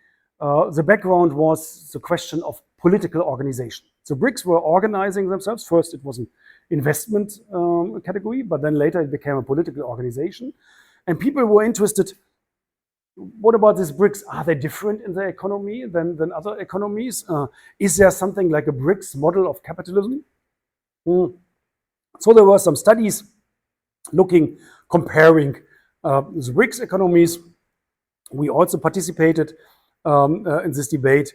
Speaker 2: the background was the question of political organization. So BRICS were organizing themselves. First, it was an investment category, but then later it became a political organization. And people were interested, what about these BRICS? Are they different in their economy than other economies? Is there something like a BRICS model of capitalism? So there were some studies comparing the BRICS economies. We also participated in this debate.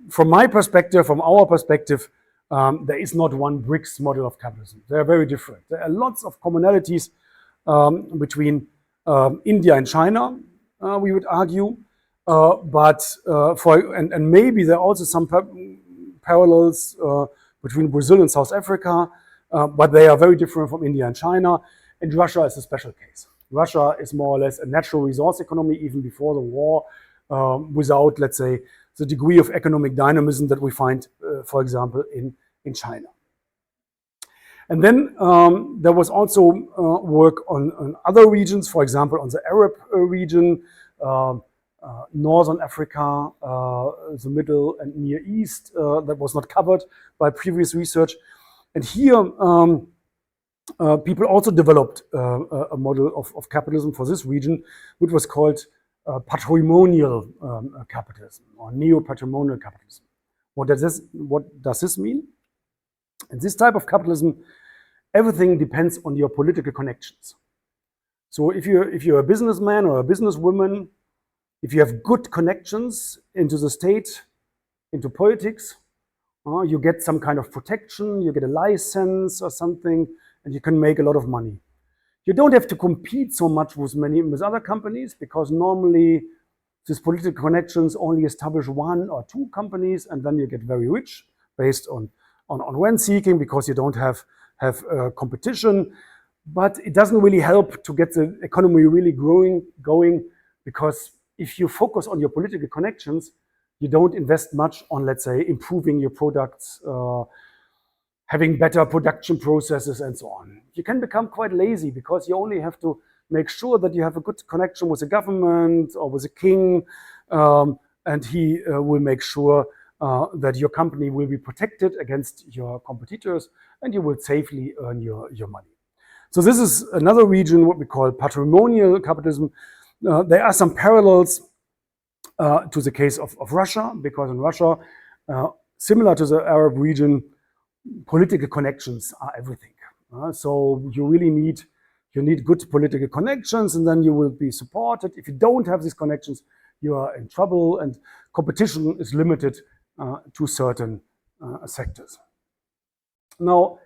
Speaker 2: From my perspective, from our perspective, there is not one BRICS model of capitalism. They are very different. There are lots of commonalities between India and China, we would argue, and maybe there are also some parallels between Brazil and South Africa, but they are very different from India and China. And Russia is a special case. Russia is more or less a natural resource economy even before the war, without, let's say, the degree of economic dynamism that we find, for example, in China. And then there was also work on other regions, for example, on the Arab region, Northern Africa, the Middle and Near East, that was not covered by previous research. And here, people also developed a model of capitalism for this region, which was called patrimonial capitalism or neo-patrimonial capitalism. What does this mean? In this type of capitalism, everything depends on your political connections. So if you're a businessman or a businesswoman, if you have good connections into the state, into politics, you get some kind of protection, you get a license or something, and you can make a lot of money. You don't have to compete so much with other companies, because normally these political connections only establish one or two companies, and then you get very rich based on rent seeking, because you don't have competition. But it doesn't really help to get the economy really going, because if you focus on your political connections, you don't invest much on, let's say, improving your products, having better production processes and so on. You can become quite lazy, because you only have to make sure that you have a good connection with the government or with the king, and he will make sure that your company will be protected against your competitors, and you will safely earn your money. So this is another region, what we call patrimonial capitalism. There are some parallels to the case of Russia, because in Russia, Similar to the Arab region, political connections are everything. So you really need good political connections, and then you will be supported. If you don't have these connections, you are in trouble, and competition is limited to certain sectors. Now,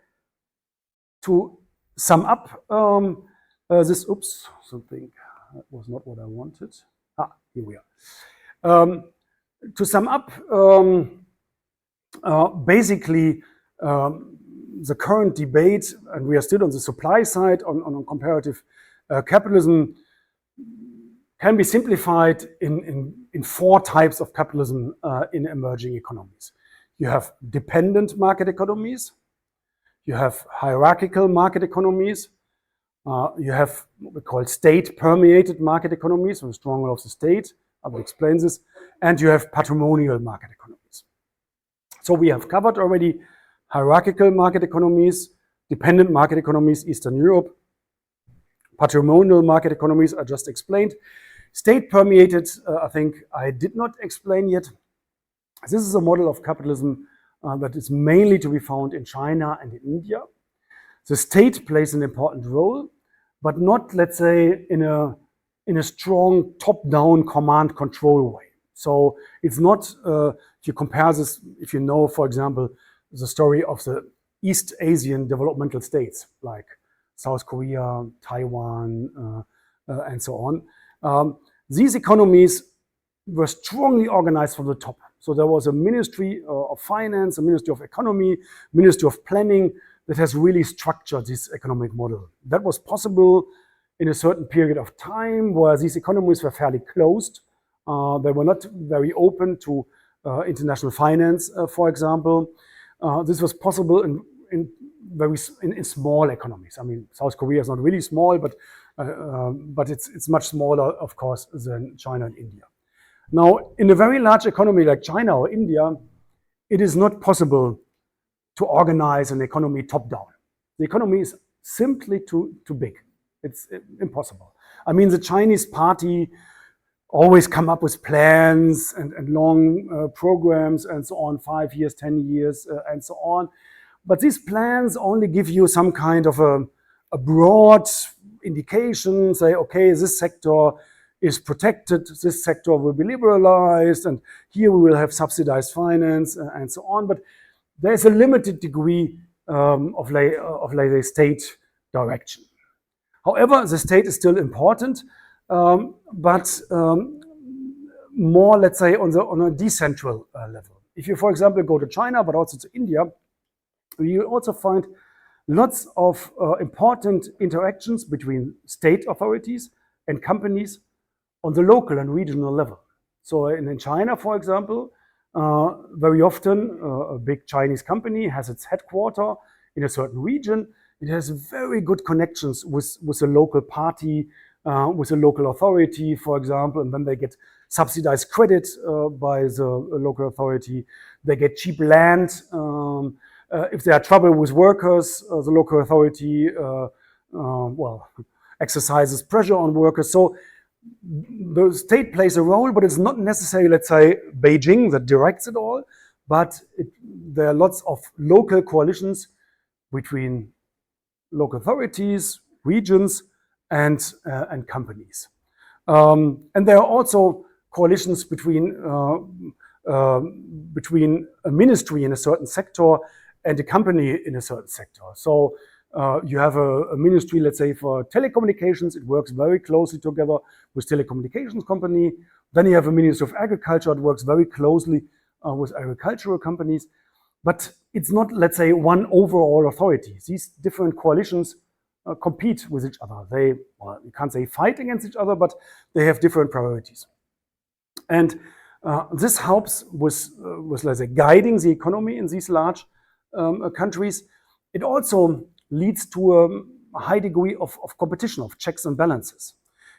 Speaker 2: to sum up this, something that was not what I wanted. Here we are. To sum up, basically, the current debate, and we are still on the supply side on comparative capitalism, can be simplified in 4 types of capitalism in emerging economies. You have dependent market economies, you have hierarchical market economies, you have what we call state-permeated market economies, with a strong role of the state. I will explain this. And you have patrimonial market economies. So we have covered already hierarchical market economies, dependent market economies, Eastern Europe, patrimonial market economies, I just explained. State-permeated, I think I did not explain yet. This is a model of capitalism that is mainly to be found in China and in India. The state plays an important role, but not, let's say, in a strong top-down command control way. So it's not, if you compare this, if you know, for example, the story of the East Asian developmental states, like South Korea, Taiwan, and so on. These economies were strongly organized from the top. So there was a Ministry of Finance, a Ministry of Economy, Ministry of Planning that has really structured this economic model. That was possible in a certain period of time where these economies were fairly closed. They were not very open to international finance, for example. This was possible in small economies. I mean, South Korea is not really small, but it's much smaller, of course, than China and India. Now, in a very large economy like China or India, it is not possible to organize an economy top-down. The economy is simply too big. It's impossible. I mean, the Chinese party always come up with plans and long programs and so on, 5 years, 10 years, and so on. But these plans only give you some kind of a broad indication, say, okay, this sector is protected, this sector will be liberalized, and here we will have subsidized finance and so on. But there's a limited degree of state direction. However, the state is still important, but more, let's say, on a decentral level. If you, for example, go to China, but also to India, you also find lots of important interactions between state authorities and companies on the local and regional level. So in China, for example, very often a big Chinese company has its headquarters in a certain region. It has very good connections with a local party, with a local authority, for example, and then they get subsidized credit by the local authority. They get cheap land. If there are trouble with workers, the local authority exercises pressure on workers. So the state plays a role, but it's not necessarily, let's say, Beijing that directs it all, but there are lots of local coalitions between local authorities, regions, and companies. And there are also coalitions between a ministry in a certain sector and a company in a certain sector. So you have a ministry, let's say, for telecommunications. It works very closely together with telecommunications company. Then you have a Ministry of Agriculture. It works very closely with agricultural companies. But it's not, let's say, one overall authority. These different coalitions compete with each other. They, you can't say fight against each other, but they have different priorities. And this helps with, let's say, guiding the economy in these large countries. It also leads to a high degree of competition, of checks and balances.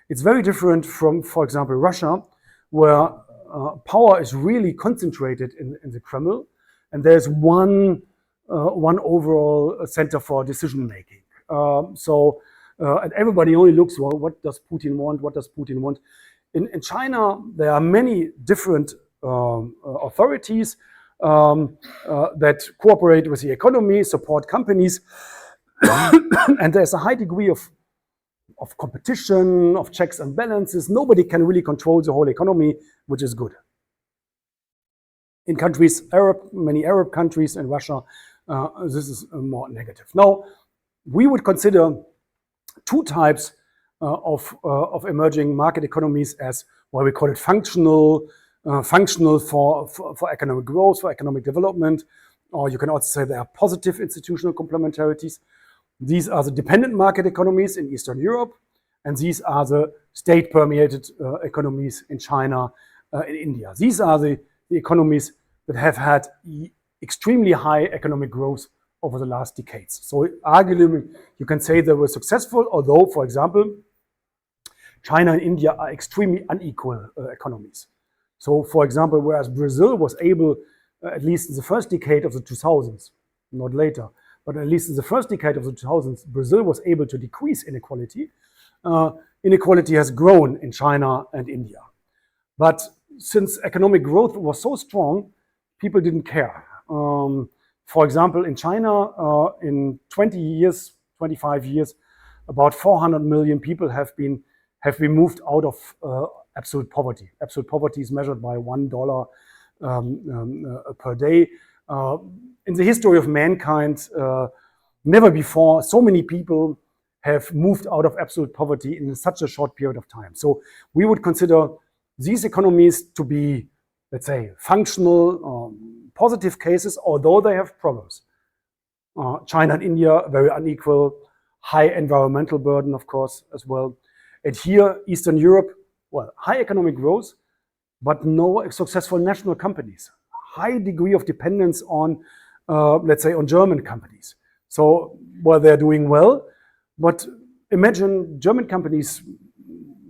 Speaker 2: It's very different from, for example, Russia, where power is really concentrated in the Kremlin, and there's one overall center for decision making. And everybody only looks, well, what does Putin want? What does Putin want? In China, there are many different authorities. that cooperate with the economy, support companies, and there's a high degree of competition, of checks and balances. Nobody can really control the whole economy, which is good. In countries, many Arab countries and Russia, this is more negative. Now, we would consider two types of emerging market economies as, well, we call it functional for economic growth, for economic development, or you can also say they are positive institutional complementarities. These are the dependent market economies in Eastern Europe, and these are the state-permeated economies in China, in India. These are the economies that have had extremely high economic growth over the last decades. So arguably, you can say they were successful, although, for example, China and India are extremely unequal economies. So, for example, whereas Brazil was able, at least in the first decade of the 2000s, not later, but at least in the first decade of the 2000s, Brazil was able to decrease inequality. Inequality has grown in China and India. But since economic growth was so strong, people didn't care. For example, in China, in 20 years, 25 years, about 400 million people have been moved out of absolute poverty. Absolute poverty is measured by $1 per day. In the history of mankind, never before so many people have moved out of absolute poverty in such a short period of time. So we would consider these economies to be, let's say, functional, positive cases, although they have problems. China and India, very unequal, high environmental burden, of course, as well. And here, Eastern Europe, well, high economic growth, but no successful national companies. High degree of dependence on, let's say, on German companies. So, well, they're doing well, but imagine German companies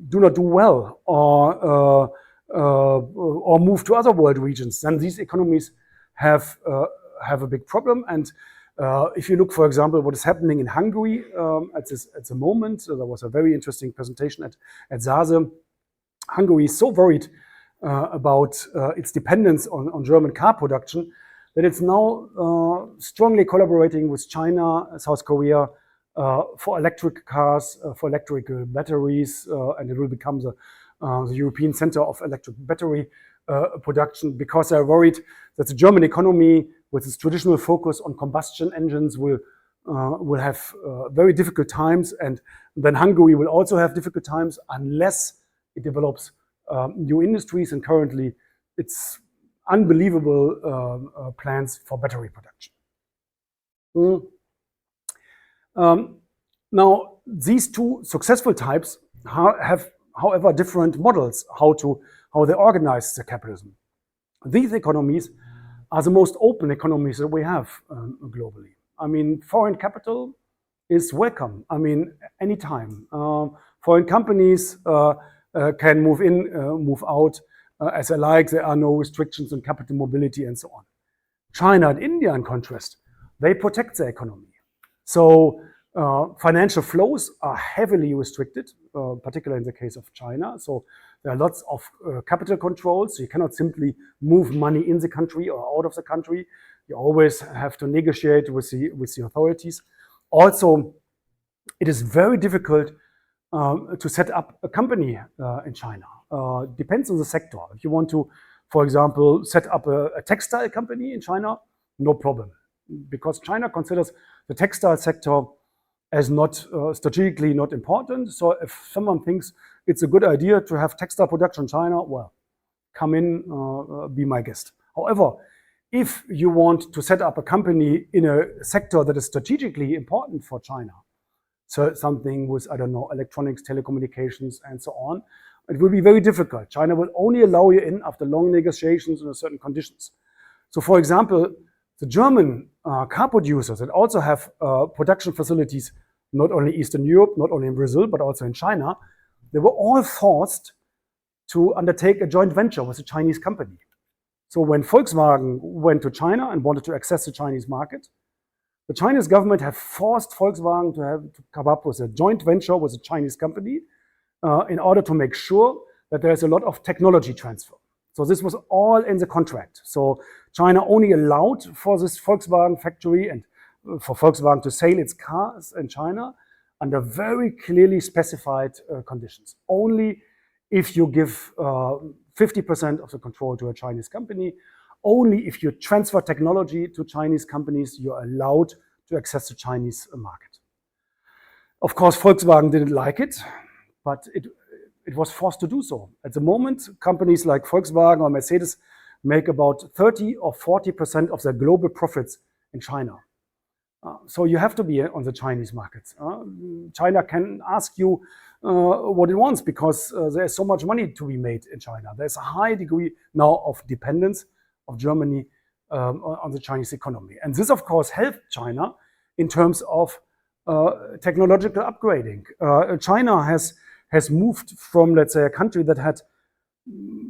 Speaker 2: do not do well or move to other world regions. Then these economies have a big problem. And if you look, for example, what is happening in Hungary at the moment, there was a very interesting presentation at SASE. Hungary is so worried about its dependence on German car production that it's now strongly collaborating with China, South Korea for electric cars, for electrical batteries, and it will become the European Center of Electric Battery production, because they're worried that the German economy, with its traditional focus on combustion engines, will have very difficult times, and then Hungary will also have difficult times unless it develops new industries, and currently it's unbelievable plans for battery production. Now, these two successful types have, however, different models how they organize the capitalism. These economies are the most open economies that we have globally. I mean, foreign capital is welcome. I mean, anytime. Foreign companies can move in, move out as they like. There are no restrictions on capital mobility and so on. China and India, in contrast, they protect their economy. So financial flows are heavily restricted, particularly in the case of China. So there are lots of capital controls. So you cannot simply move money in the country or out of the country. You always have to negotiate with the authorities. Also, it is very difficult to set up a company in China. Depends on the sector. If you want to, for example, set up a textile company in China, no problem, because China considers the textile sector as not strategically not important. So if someone thinks it's a good idea to have textile production in China, well, come in, be my guest. However, if you want to set up a company in a sector that is strategically important for China, so something with, I don't know, electronics, telecommunications, and so on, it will be very difficult. China will only allow you in after long negotiations under certain conditions. So, for example, the German car producers that also have production facilities, not only Eastern Europe, not only in Brazil, but also in China, they were all forced to undertake a joint venture with a Chinese company. So when Volkswagen went to China and wanted to access the Chinese market, the Chinese government have forced Volkswagen to come up with a joint venture with a Chinese company in order to make sure that there is a lot of technology transfer. So this was all in the contract. So China only allowed for this Volkswagen factory and for Volkswagen to sell its cars in China under very clearly specified conditions. Only if you give 50% of the control to a Chinese company, only if you transfer technology to Chinese companies, you're allowed to access the Chinese market. Of course, Volkswagen didn't like it, but it was forced to do so. At the moment, companies like Volkswagen or Mercedes make about 30 or 40% of their global profits in China. So you have to be on the Chinese markets. China can ask you what it wants because there's so much money to be made in China. There's a high degree now of dependence of Germany on the Chinese economy. And this, of course, helped China in terms of technological upgrading. China has moved from, let's say, a country that had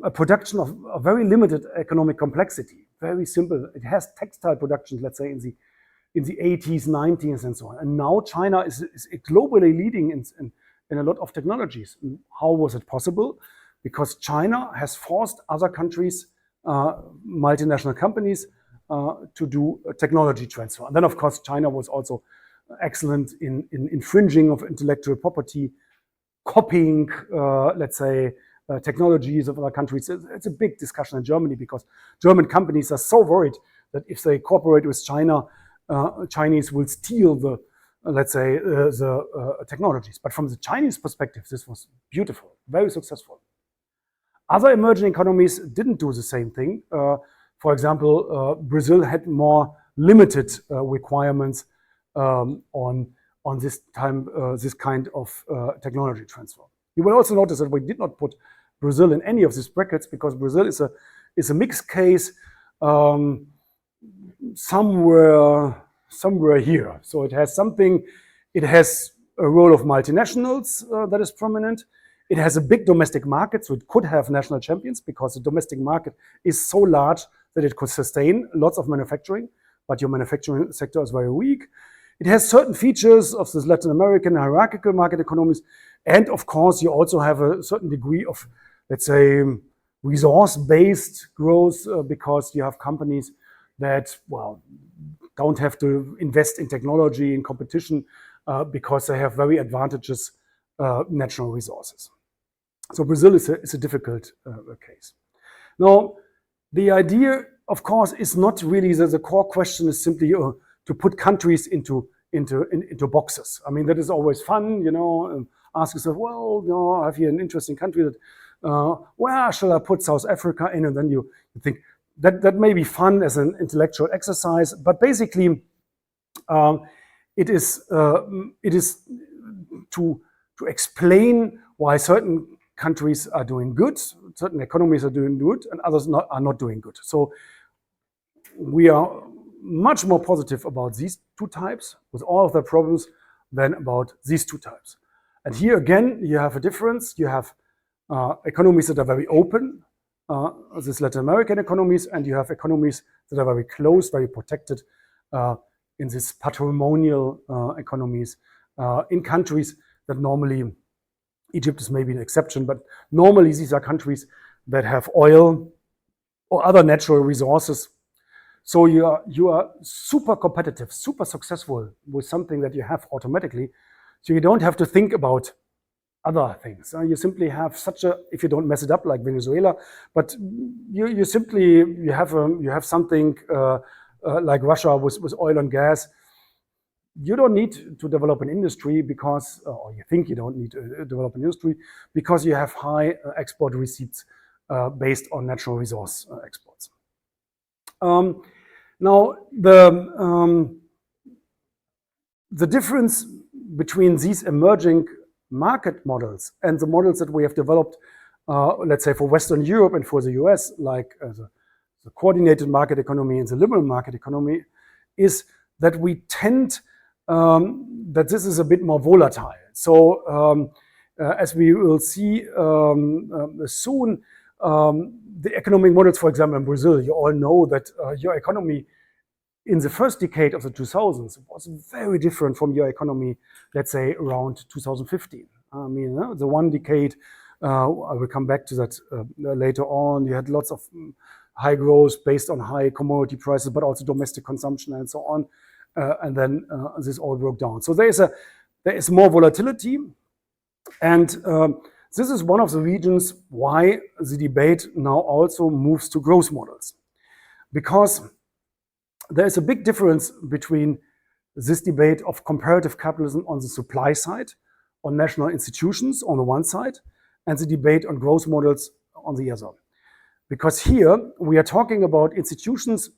Speaker 2: a production of a very limited economic complexity, very simple. It has textile production, let's say, in the 80s, 90s, and so on. And now China is globally leading in a lot of technologies. And how was it possible? Because China has forced other countries, multinational companies, to do a technology transfer. And then, of course, China was also excellent in infringing of intellectual property, copying, let's say, technologies of other countries. It's a big discussion in Germany because German companies are so worried that if they cooperate with China, Chinese will steal the, let's say, the technologies. But from the Chinese perspective, this was beautiful, very successful. Other emerging economies didn't do the same thing. For example, Brazil had more limited requirements on this kind of technology transfer. You will also notice that we did not put Brazil in any of these brackets because Brazil is a mixed case somewhere here. So it has something, it has a role of multinationals that is prominent. It has a big domestic market, so it could have national champions because the domestic market is so large that it could sustain lots of manufacturing, but your manufacturing sector is very weak. It has certain features of this Latin American hierarchical market economies. And of course, you also have a certain degree of, let's say, resource-based growth because you have companies that, well, don't have to invest in technology, in competition, because they have very advantageous natural resources. So Brazil is a difficult case. Now, the idea, of course, is not really the core question is simply to put countries into boxes. I mean, that is always fun, you know, ask yourself, well, you know, I have here an interesting country that, where shall I put South Africa in? And then you think that may be fun as an intellectual exercise, but basically it is to explain why certain countries are doing good, certain economies are doing good, and others are not doing good. So we are much more positive about these two types with all of their problems than about these two types. And here again, you have a difference. You have economies that are very open, these Latin American economies, and you have economies that are very close, very protected in these patrimonial economies in countries that normally, Egypt is maybe an exception, but normally these are countries that have oil or other natural resources. So you are super competitive, super successful with something that you have automatically. So you don't have to think about other things. You simply have if you don't mess it up like Venezuela, but you simply have something like Russia with oil and gas. You don't need to develop an industry because, or you think you don't need to develop an industry because you have high export receipts based on natural resource exports. Now, the difference between these emerging market models and the models that we have developed, let's say for Western Europe and for the US, like the coordinated market economy and the liberal market economy, is that we tend that this is a bit more volatile. So as we will see soon, the economic models, for example, in Brazil, you all know that your economy in the first decade of the 2000s was very different from your economy, let's say, around 2015. I mean, the one decade I will come back to that later on. You had lots of high growth based on high commodity prices, but also domestic consumption and so on. And then this all broke down. So there is more volatility, and this is one of the reasons why the debate now also moves to growth models, because there is a big difference between this debate of comparative capitalism on the supply side, on national institutions on the one side, and the debate on growth models on the other. Because here we are talking about institutions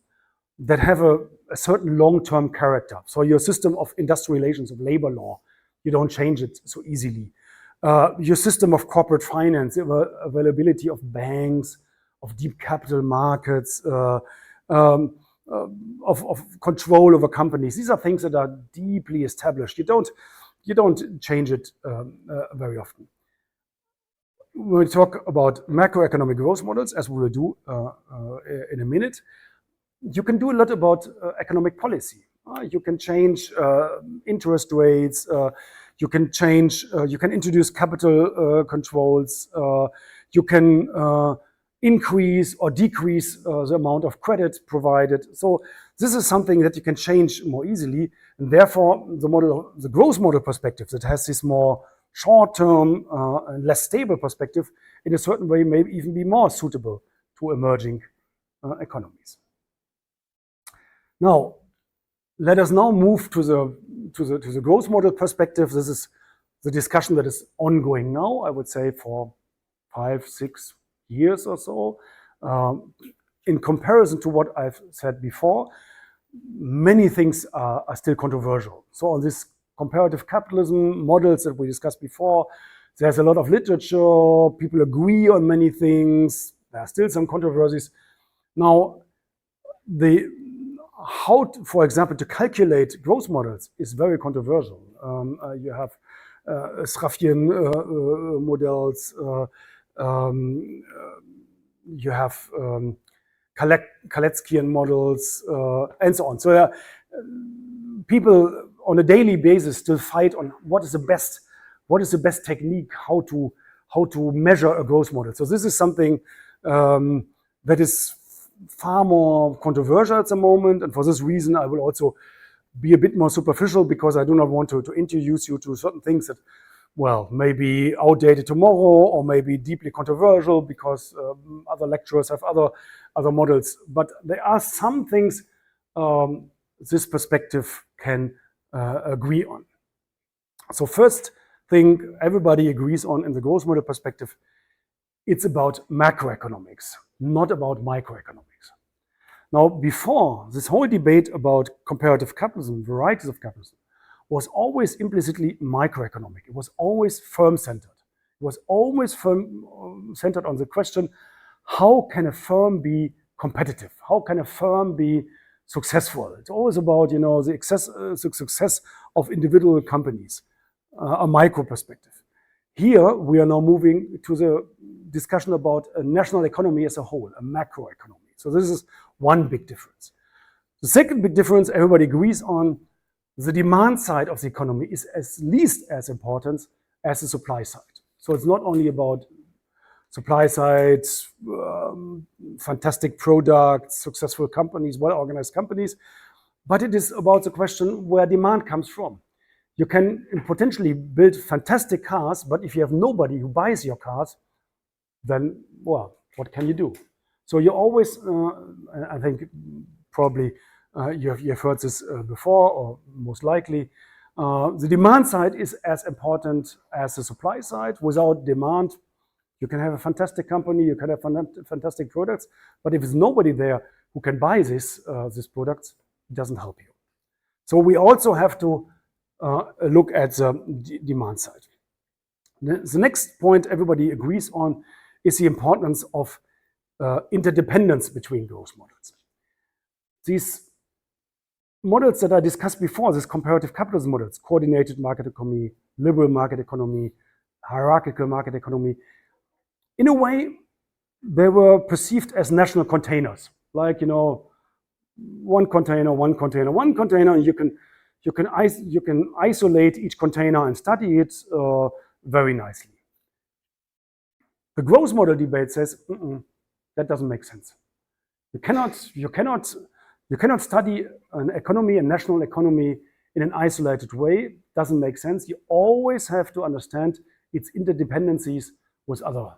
Speaker 2: that have a certain long-term character. So your system of industrial relations, of labor law, you don't change it so easily. Your system of corporate finance, availability of banks, of deep capital markets, of control over companies. These are things that are deeply established. You don't change it very often. When we talk about macroeconomic growth models, as we will do in a minute, you can do a lot about economic policy. You can change interest rates. You can introduce capital controls. You can increase or decrease the amount of credit provided. So this is something that you can change more easily, and therefore the growth model perspective that has this more short-term and less stable perspective, in a certain way, may even be more suitable to emerging economies. Now, let us now move to the growth model perspective. This is the discussion that is ongoing now, I would say, for 5-6 years or so. In comparison to what I've said before, many things are still controversial. So on this comparative capitalism models that we discussed before, there's a lot of literature. People agree on many things. There are still some controversies. Now, for example, to calculate growth models is very controversial. You have Sraffian models, you have Kaleckian models, and so on. So people on a daily basis still fight on what is the best technique, how to measure a growth model. So this is something that is far more controversial at the moment, and for this reason I will also be a bit more superficial, because I do not want to introduce you to certain things that, well, may be outdated tomorrow or may be deeply controversial because other lecturers have other models. But there are some things this perspective can agree on. So first thing everybody agrees on in the growth model perspective, it's about macroeconomics, not about microeconomics. Now, before, this whole debate about comparative capitalism, varieties of capitalism, was always implicitly microeconomic. It was always firm-centered. It was always centered on the question, how can a firm be competitive? How can a firm be successful? It's always about, the success of individual companies, a micro perspective. Here, we are now moving to the discussion about a national economy as a whole, a macroeconomy. So this is one big difference. The second big difference everybody agrees on, the demand side of the economy is at least as important as the supply side. So it's not only about supply side, fantastic products, successful companies, well-organized companies, but it is about the question where demand comes from. You can potentially build fantastic cars, but if you have nobody who buys your cars, then, well, what can you do? So you always, I think probably you've heard this before, or most likely, the demand side is as important as the supply side. Without demand, you can have a fantastic company, you can have fantastic products, but if there's nobody there who can buy these products, it doesn't help you. So we also have to look at the demand side. The next point everybody agrees on is the importance of interdependence between growth models. These models that I discussed before, these comparative capitalism models, coordinated market economy, liberal market economy, hierarchical market economy, in a way, they were perceived as national containers, like, one container, and you can isolate each container and study it very nicely. The growth model debate says, that doesn't make sense. You cannot study an economy, a national economy, in an isolated way. Doesn't make sense. You always have to understand its interdependencies with other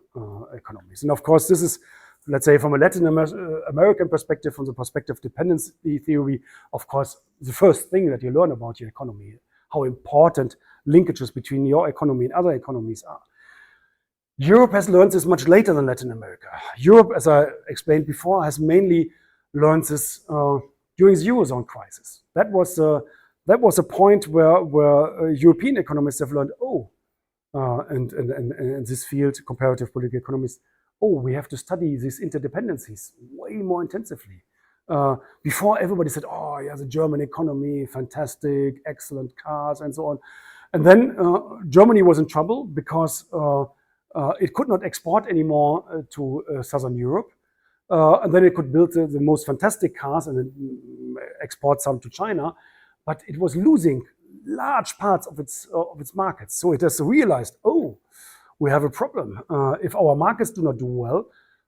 Speaker 2: economies. And of course, this is, let's say, from a Latin American perspective, from the perspective of dependency theory, of course, the first thing that you learn about your economy, how important linkages between your economy and other economies are. Europe has learned this much later than Latin America. Europe, as I explained before, has mainly learned this during the Eurozone crisis. That was a point where European economists have learned, and in this field, comparative political economists, we have to study these interdependencies way more intensively. Before, everybody said, the German economy, fantastic, excellent cars, and so on. And then Germany was in trouble because it could not export anymore to Southern Europe. And then it could build the most fantastic cars and then export some to China. But it was losing large parts of its markets. So it has realized, we have a problem. If our markets do not do well,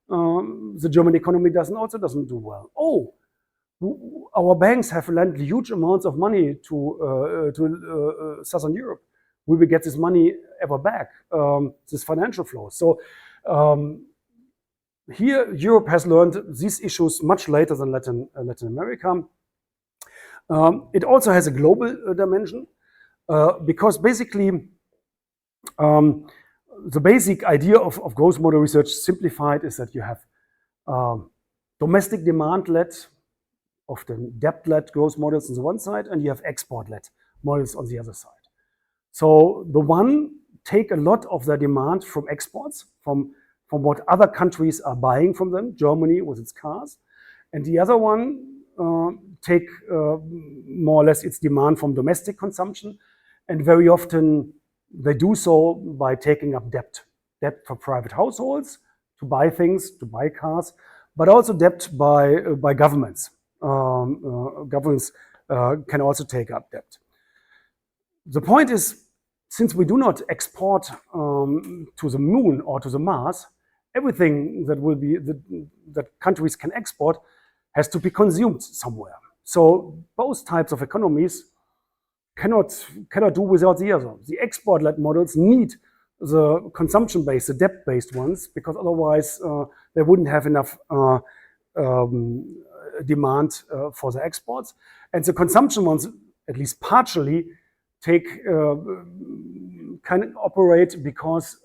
Speaker 2: the German economy doesn't do well. Our banks have lent huge amounts of money to Southern Europe. We will get this money ever back, this financial flow. So here, Europe has learned these issues much later than Latin America. It also has a global dimension because basically the basic idea of growth model research simplified is that you have domestic demand-led, often debt-led growth models on the one side, and you have export-led models on the other side. So the one take a lot of their demand from exports, from what other countries are buying from them, Germany with its cars, and the other one take more or less its demand from domestic consumption, and very often they do so by taking up debt for private households to buy things, to buy cars, but also debt by governments. Governments can also take up debt. The point is, since we do not export to the moon or to the Mars, everything that countries can export has to be consumed somewhere. So both types of economies cannot do without the other. The export-led models need the consumption-based, the debt-based ones, because otherwise they wouldn't have enough demand for the exports. And the consumption ones, at least partially, can operate because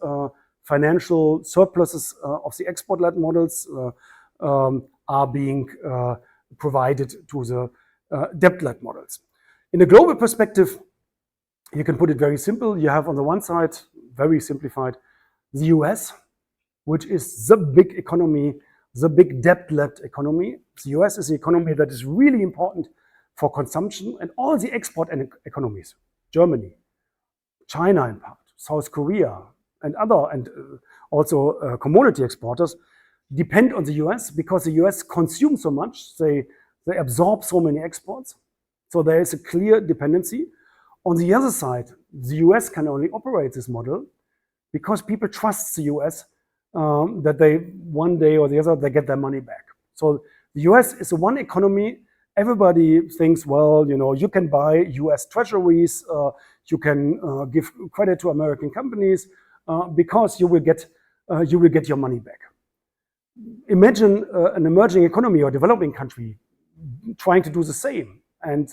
Speaker 2: financial surpluses of the export-led models are being provided to the debt-led models. In a global perspective, you can put it very simple. You have on the one side, very simplified, the US, which is the big economy, the big debt-led economy. The US is the economy that is really important for consumption, and all the export economies, Germany, China in part, South Korea, and also commodity exporters, depend on the US because the US consumes so much, they absorb so many exports. So there is a clear dependency. On the other side, the US can only operate this model because people trust the US that they, one day or the other, they get their money back. So the US is the one economy, everybody thinks, well, you can buy US treasuries, you can give credit to American companies because you will get your money back. Imagine an emerging economy or developing country trying to do the same and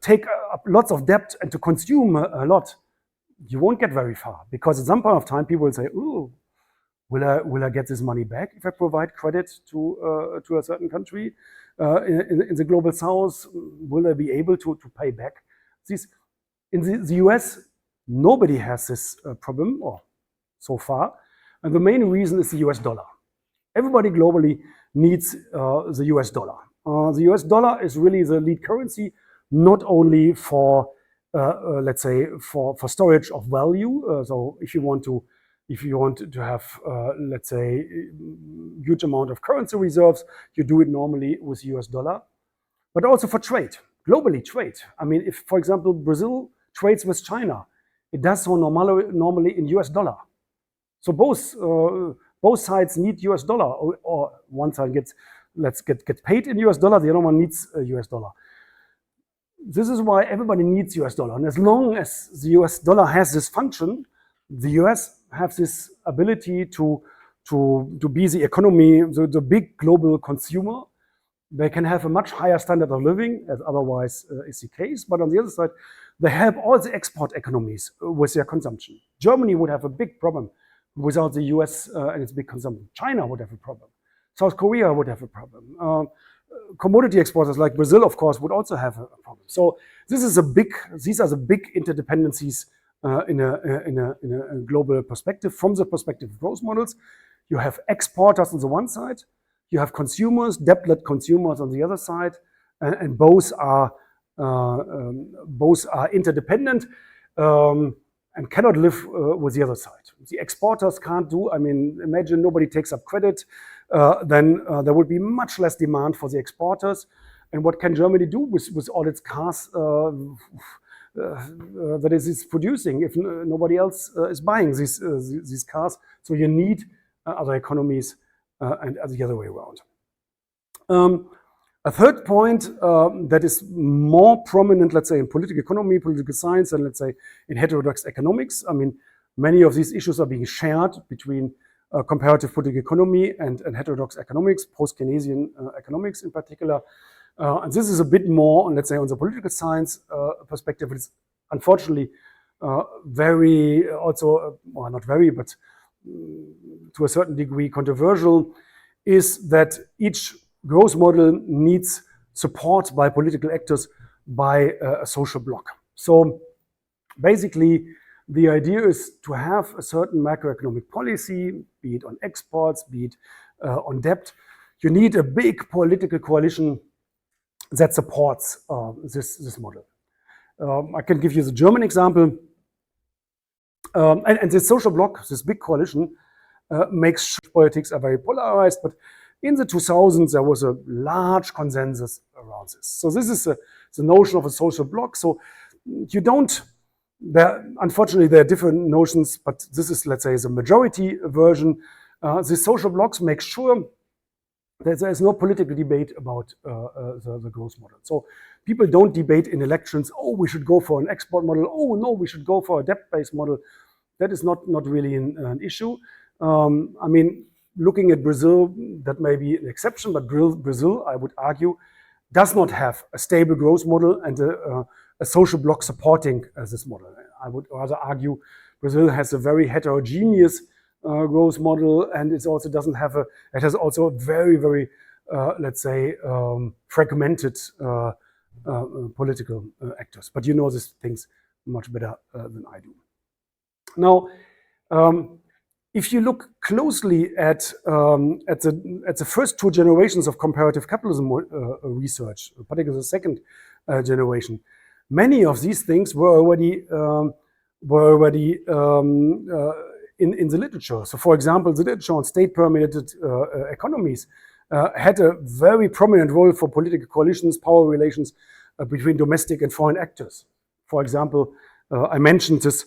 Speaker 2: take up lots of debt and to consume a lot. You won't get very far because at some point of time people will say, "Ooh, will I get this money back if I provide credit to a certain country in the global south? Will I be able to pay back?" In the US, nobody has this problem, or so far, and the main reason is the US dollar. Everybody globally needs the US dollar. The US dollar is really the lead currency, not only for let's say for storage of value. So if you want to have let's say huge amount of currency reserves, you do it normally with US dollar, but also for trade, globally trade. I mean, if for example Brazil trades with China, it does so normally in US dollar. So both sides need US dollar, or one side gets paid in US dollar, the other one needs US dollar. This is why everybody needs US dollar. And as long as the US dollar has this function, the US has this ability to be the economy, the big global consumer. They can have a much higher standard of living, as otherwise is the case. But on the other side, they help all the export economies with their consumption. Germany would have a big problem without the US and its big consumption. China would have a problem. South Korea would have a problem. Commodity exporters like Brazil, of course, would also have a problem. So these are the big interdependencies in a global perspective. From the perspective of growth models, you have exporters on the one side, you have consumers, debt-led consumers on the other side, and both are interdependent and cannot live with the other side. The exporters can't do. I mean, imagine nobody takes up credit. Then there would be much less demand for the exporters. And what can Germany do with all its cars that it's producing if nobody else is buying these cars? So you need other economies and the other way around. A third point that is more prominent, let's say, in political economy, political science, and let's say in heterodox economics. I mean, many of these issues are being shared between comparative political economy and heterodox economics, post-Keynesian economics in particular. And this is a bit more, let's say, on the political science perspective. It's unfortunately very also, well, not very, but to a certain degree controversial, is that each growth model needs support by political actors by a social bloc. So basically, the idea is to have a certain macroeconomic policy, be it on exports, be it on debt. You need a big political coalition that supports this model. I can give you the German example. And this social bloc, this big coalition, makes politics are very polarized, but in the 2000s, there was a large consensus around this. So this is the notion of a social bloc. So you don't, unfortunately, there are different notions, but this is, let's say, the majority version. The social blocs make sure that there is no political debate about the growth model. So people don't debate in elections, oh, we should go for an export model. Oh, no, we should go for a debt-based model. That is not really an issue. I mean, looking at Brazil, that may be an exception, but Brazil, I would argue, does not have a stable growth model and a social bloc supporting this model. I would rather argue Brazil has a very heterogeneous growth model, and it also doesn't have it has also very, very, let's say, fragmented political actors. But you know these things much better than I do. Now, if you look closely at the first two generations of comparative capitalism research, particularly the second generation, many of these things were already in the literature. So, for example, the literature on state-permeated economies had a very prominent role for political coalitions, power relations between domestic and foreign actors. For example, I mentioned this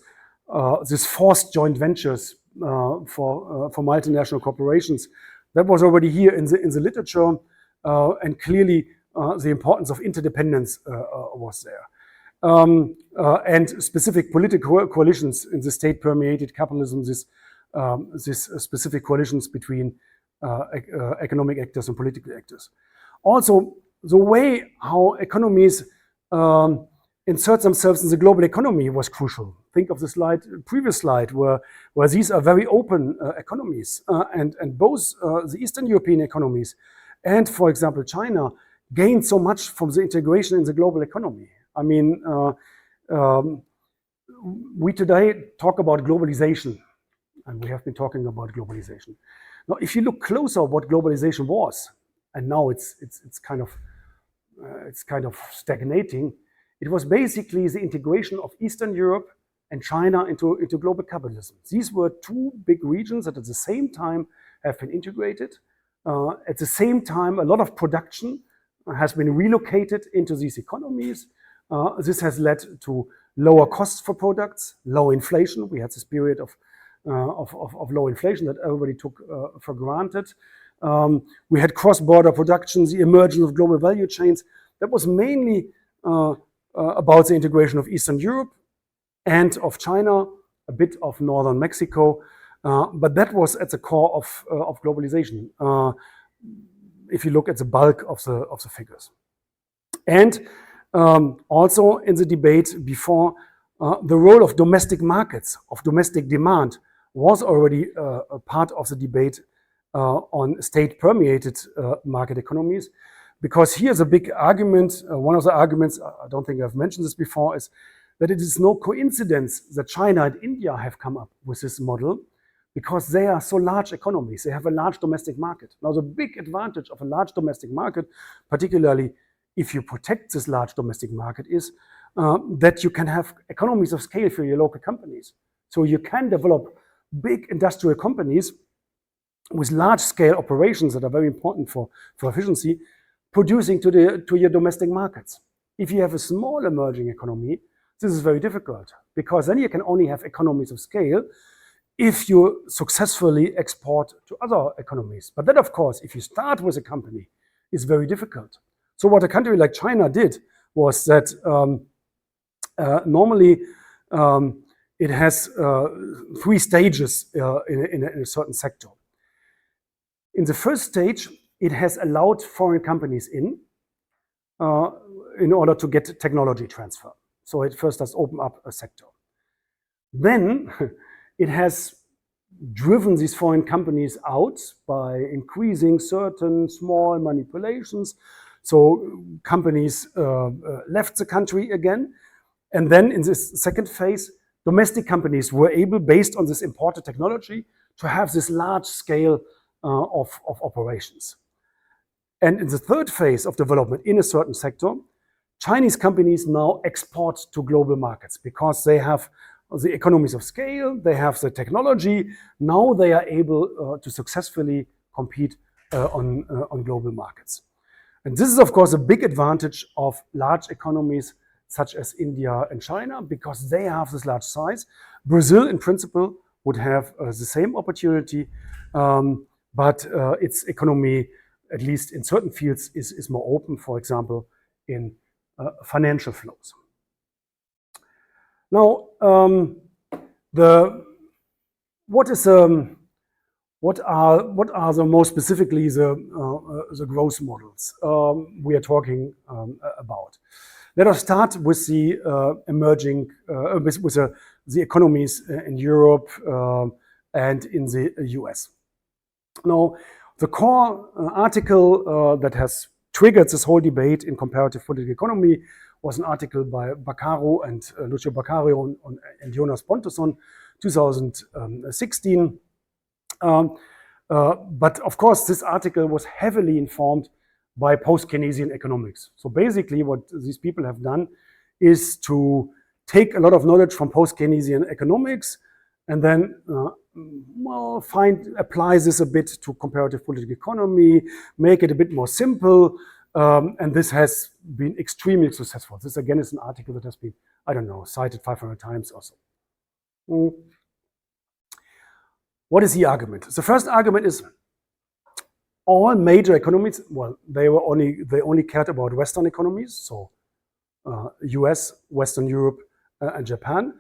Speaker 2: forced joint ventures for multinational corporations. That was already here in the literature, and clearly the importance of interdependence was there. And specific political coalitions in the state-permeated capitalism, this specific coalitions between economic actors and political actors. Also, the way how economies insert themselves in the global economy was crucial. Think of the previous slide, where these are very open economies, and both the Eastern European economies and, for example, China gained so much from the integration in the global economy. I mean, we today talk about globalization, and we have been talking about globalization. Now, if you look closer at what globalization was, and now it's kind of stagnating. It was basically the integration of Eastern Europe and China into global capitalism. These were two big regions that at the same time have been integrated. At the same time, a lot of production has been relocated into these economies. This has led to lower costs for products, low inflation. We had this period of of low inflation that everybody took for granted. We had cross-border productions, the emergence of global value chains. That was mainly about the integration of Eastern Europe and of China, a bit of northern Mexico, but that was at the core of globalization. If you look at the bulk of the figures, and also in the debate before, the role of domestic markets, of domestic demand, was already a part of the debate on state-permeated market economies. Because here's a big argument, one of the arguments, I don't think I've mentioned this before, is that it is no coincidence that China and India have come up with this model, because they are so large economies. They have a large domestic market. Now, the big advantage of a large domestic market, particularly if you protect this large domestic market, is that you can have economies of scale for your local companies. So you can develop big industrial companies with large-scale operations that are very important for efficiency, producing to your domestic markets. If you have a small emerging economy, this is very difficult, because then you can only have economies of scale if you successfully export to other economies. But then, of course, if you start with a company, is very difficult. So what a country like China did was that normally it has 3 stages in a certain sector. In the first stage, it has allowed foreign companies in order to get technology transfer. So it first does open up a sector. Then it has driven these foreign companies out by increasing certain small manipulations. So companies left the country again. And then in this second phase, domestic companies were able, based on this imported technology, to have this large scale of operations. And in the third phase of development in a certain sector, Chinese companies now export to global markets because they have the economies of scale, they have the technology. Now they are able to successfully compete on global markets. And this is, of course, a big advantage of large economies such as India and China, because they have this large size. Brazil, in principle, would have the same opportunity, but its economy, at least in certain fields, is more open, for example, in financial flows. Now, what are the more specifically the growth models we are talking about? Let us start with the emerging, with the economies in Europe and in the US. Now, the core article that has triggered this whole debate in comparative political economy was an article by Baccaro and Lucio Baccaro and Jonas Pontusson, 2016. But of course, this article was heavily informed by post-Keynesian economics. So basically what these people have done is to take a lot of knowledge from post-Keynesian economics and then apply this a bit to comparative political economy, make it a bit more simple, and this has been extremely successful. This again is an article that has been, I don't know, cited 500 times or so. What is the argument? The first argument is all major economies, well, they only cared about Western economies, so US, Western Europe, and Japan.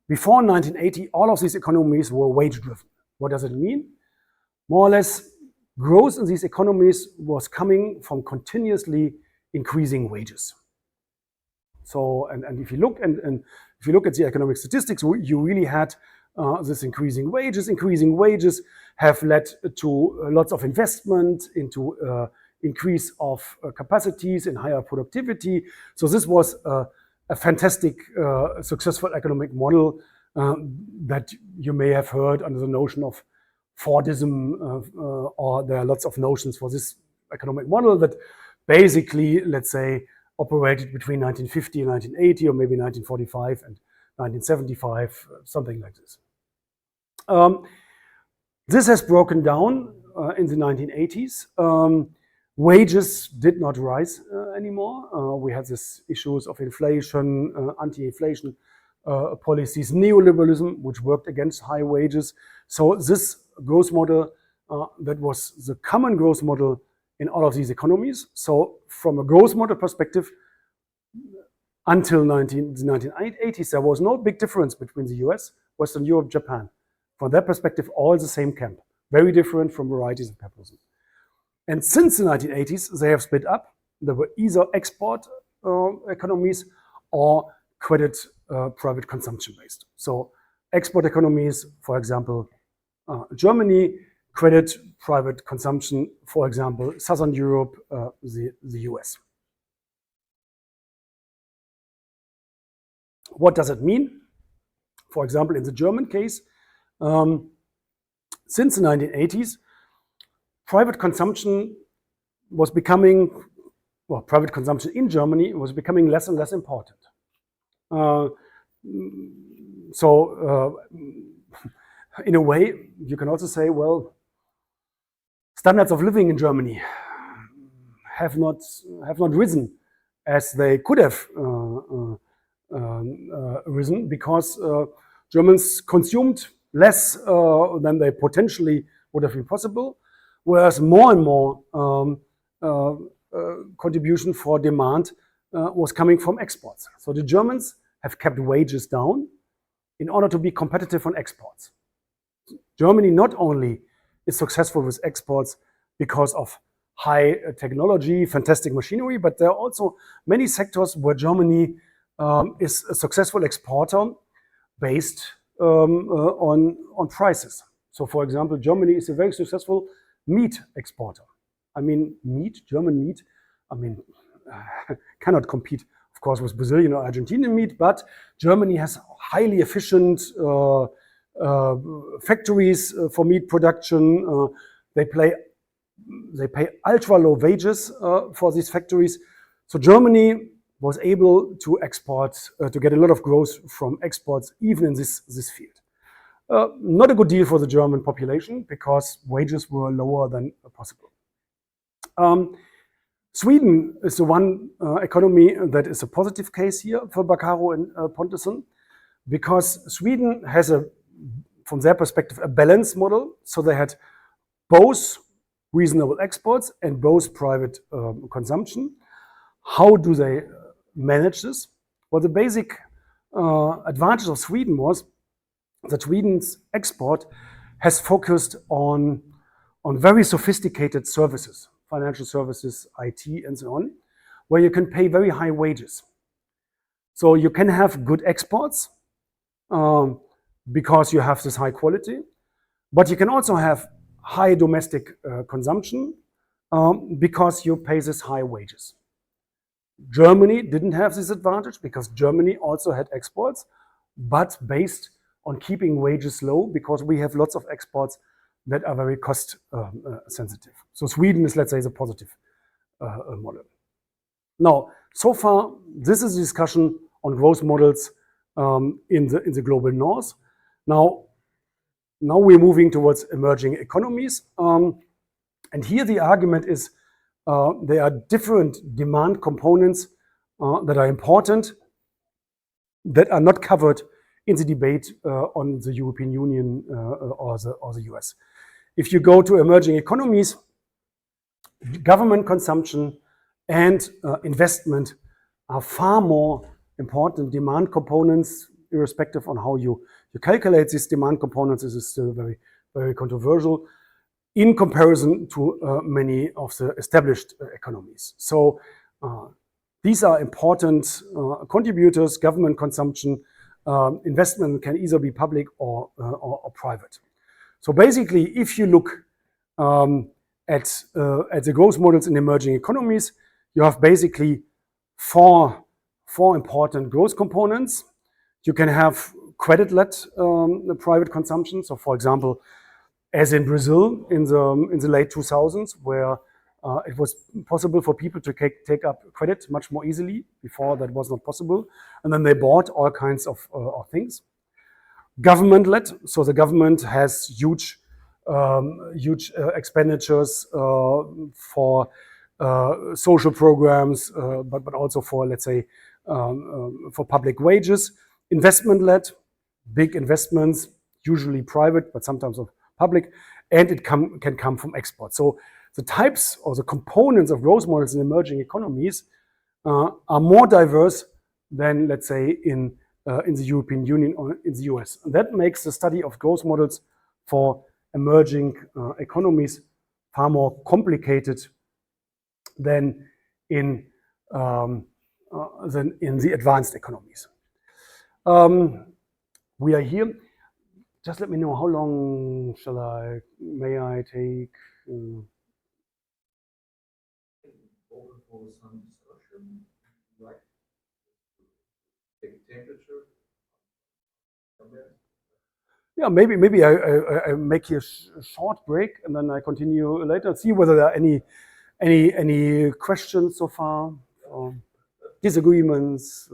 Speaker 2: Before 1980, all of these economies were wage-driven. What does it mean? More or less, growth in these economies was coming from continuously increasing wages. So, and if you look at the economic statistics, you really had this increasing wages. Increasing wages have led to lots of investment into increase of capacities and higher productivity. So this was a fantastic, successful economic model that you may have heard under the notion of Fordism, or there are lots of notions for this economic model that basically, let's say, operated between 1950 and 1980, or maybe 1945 and 1975, something like this. This has broken down in the 1980s. Wages did not rise anymore. We had these issues of inflation, anti-inflation policies, neoliberalism, which worked against high wages. So this growth model, that was the common growth model in all of these economies. So from a growth model perspective, until the 1980s, there was no big difference between the US, Western Europe, Japan. From that perspective, all the same camp, very different from varieties of capitalism. And since the 1980s, they have split up. There were either export economies or credit private consumption based. So export economies, for example, Germany, credit private consumption, for example, Southern Europe, the US. What does it mean? For example, in the German case, since the 1980s, private consumption was becoming, well, private consumption in Germany was becoming less and less important. In a way, you can also say, well, standards of living in Germany have not risen as they could have risen, because Germans consumed less than they potentially would have been possible, whereas more and more contribution for demand was coming from exports. So the Germans have kept wages down in order to be competitive on exports. Germany not only is successful with exports because of high technology, fantastic machinery, but there are also many sectors where Germany is a successful exporter based on prices. So for example, Germany is a very successful meat exporter. I mean, meat, German meat, I mean, cannot compete, of course, with Brazilian or Argentinian meat, but Germany has highly efficient factories for meat production. They pay ultra low wages for these factories. So Germany was able to export, to get a lot of growth from exports, even in this field. Not a good deal for the German population because wages were lower than possible. Sweden is the one economy that is a positive case here for Baccaro and Pontusson, because Sweden has from their perspective, a balanced model. So they had both reasonable exports and both private consumption. How do they manage this? Well, the basic advantage of Sweden was that Sweden's export has focused on very sophisticated services, financial services, IT, and so on, where you can pay very high wages. So you can have good exports because you have this high quality, but you can also have high domestic consumption because you pay this high wages. Germany didn't have this advantage because Germany also had exports, but based on keeping wages low, because we have lots of exports that are very cost sensitive. So Sweden is, let's say, the positive model. Now, so far, this is a discussion on growth models in the global north. Now we're moving towards emerging economies. And here the argument is there are different demand components that are important that are not covered in the debate on the European Union or the US. If you go to emerging economies, government consumption and investment are far more important demand components, irrespective on how you calculate these demand components. This is still very, very controversial in comparison to many of the established economies. So these are important contributors. Government consumption, investment can either be public or private. So basically, if you look at the growth models in emerging economies, you have basically four important growth components. You can have credit-led private consumption. So, for example, as in Brazil in the late 2000s, where it was possible for people to take up credit much more easily. Before that was not possible, and then they bought all kinds of things. Government-led, so the government has huge expenditures for social programs, but also for, let's say, for public wages. investment-led, big investments, usually private, but sometimes of public, and it can come from export. So the types or the components of growth models in emerging economies are more diverse than, let's say, in the European Union or in the US. And that makes the study of growth models for emerging economies far more complicated than in the advanced economies. We are here. Just let me know how long may I take?
Speaker 1: Open for some discussion, right? Take temperature.
Speaker 2: Yeah, maybe I make here a short break and then I continue later. See whether there are any questions so far, disagreements.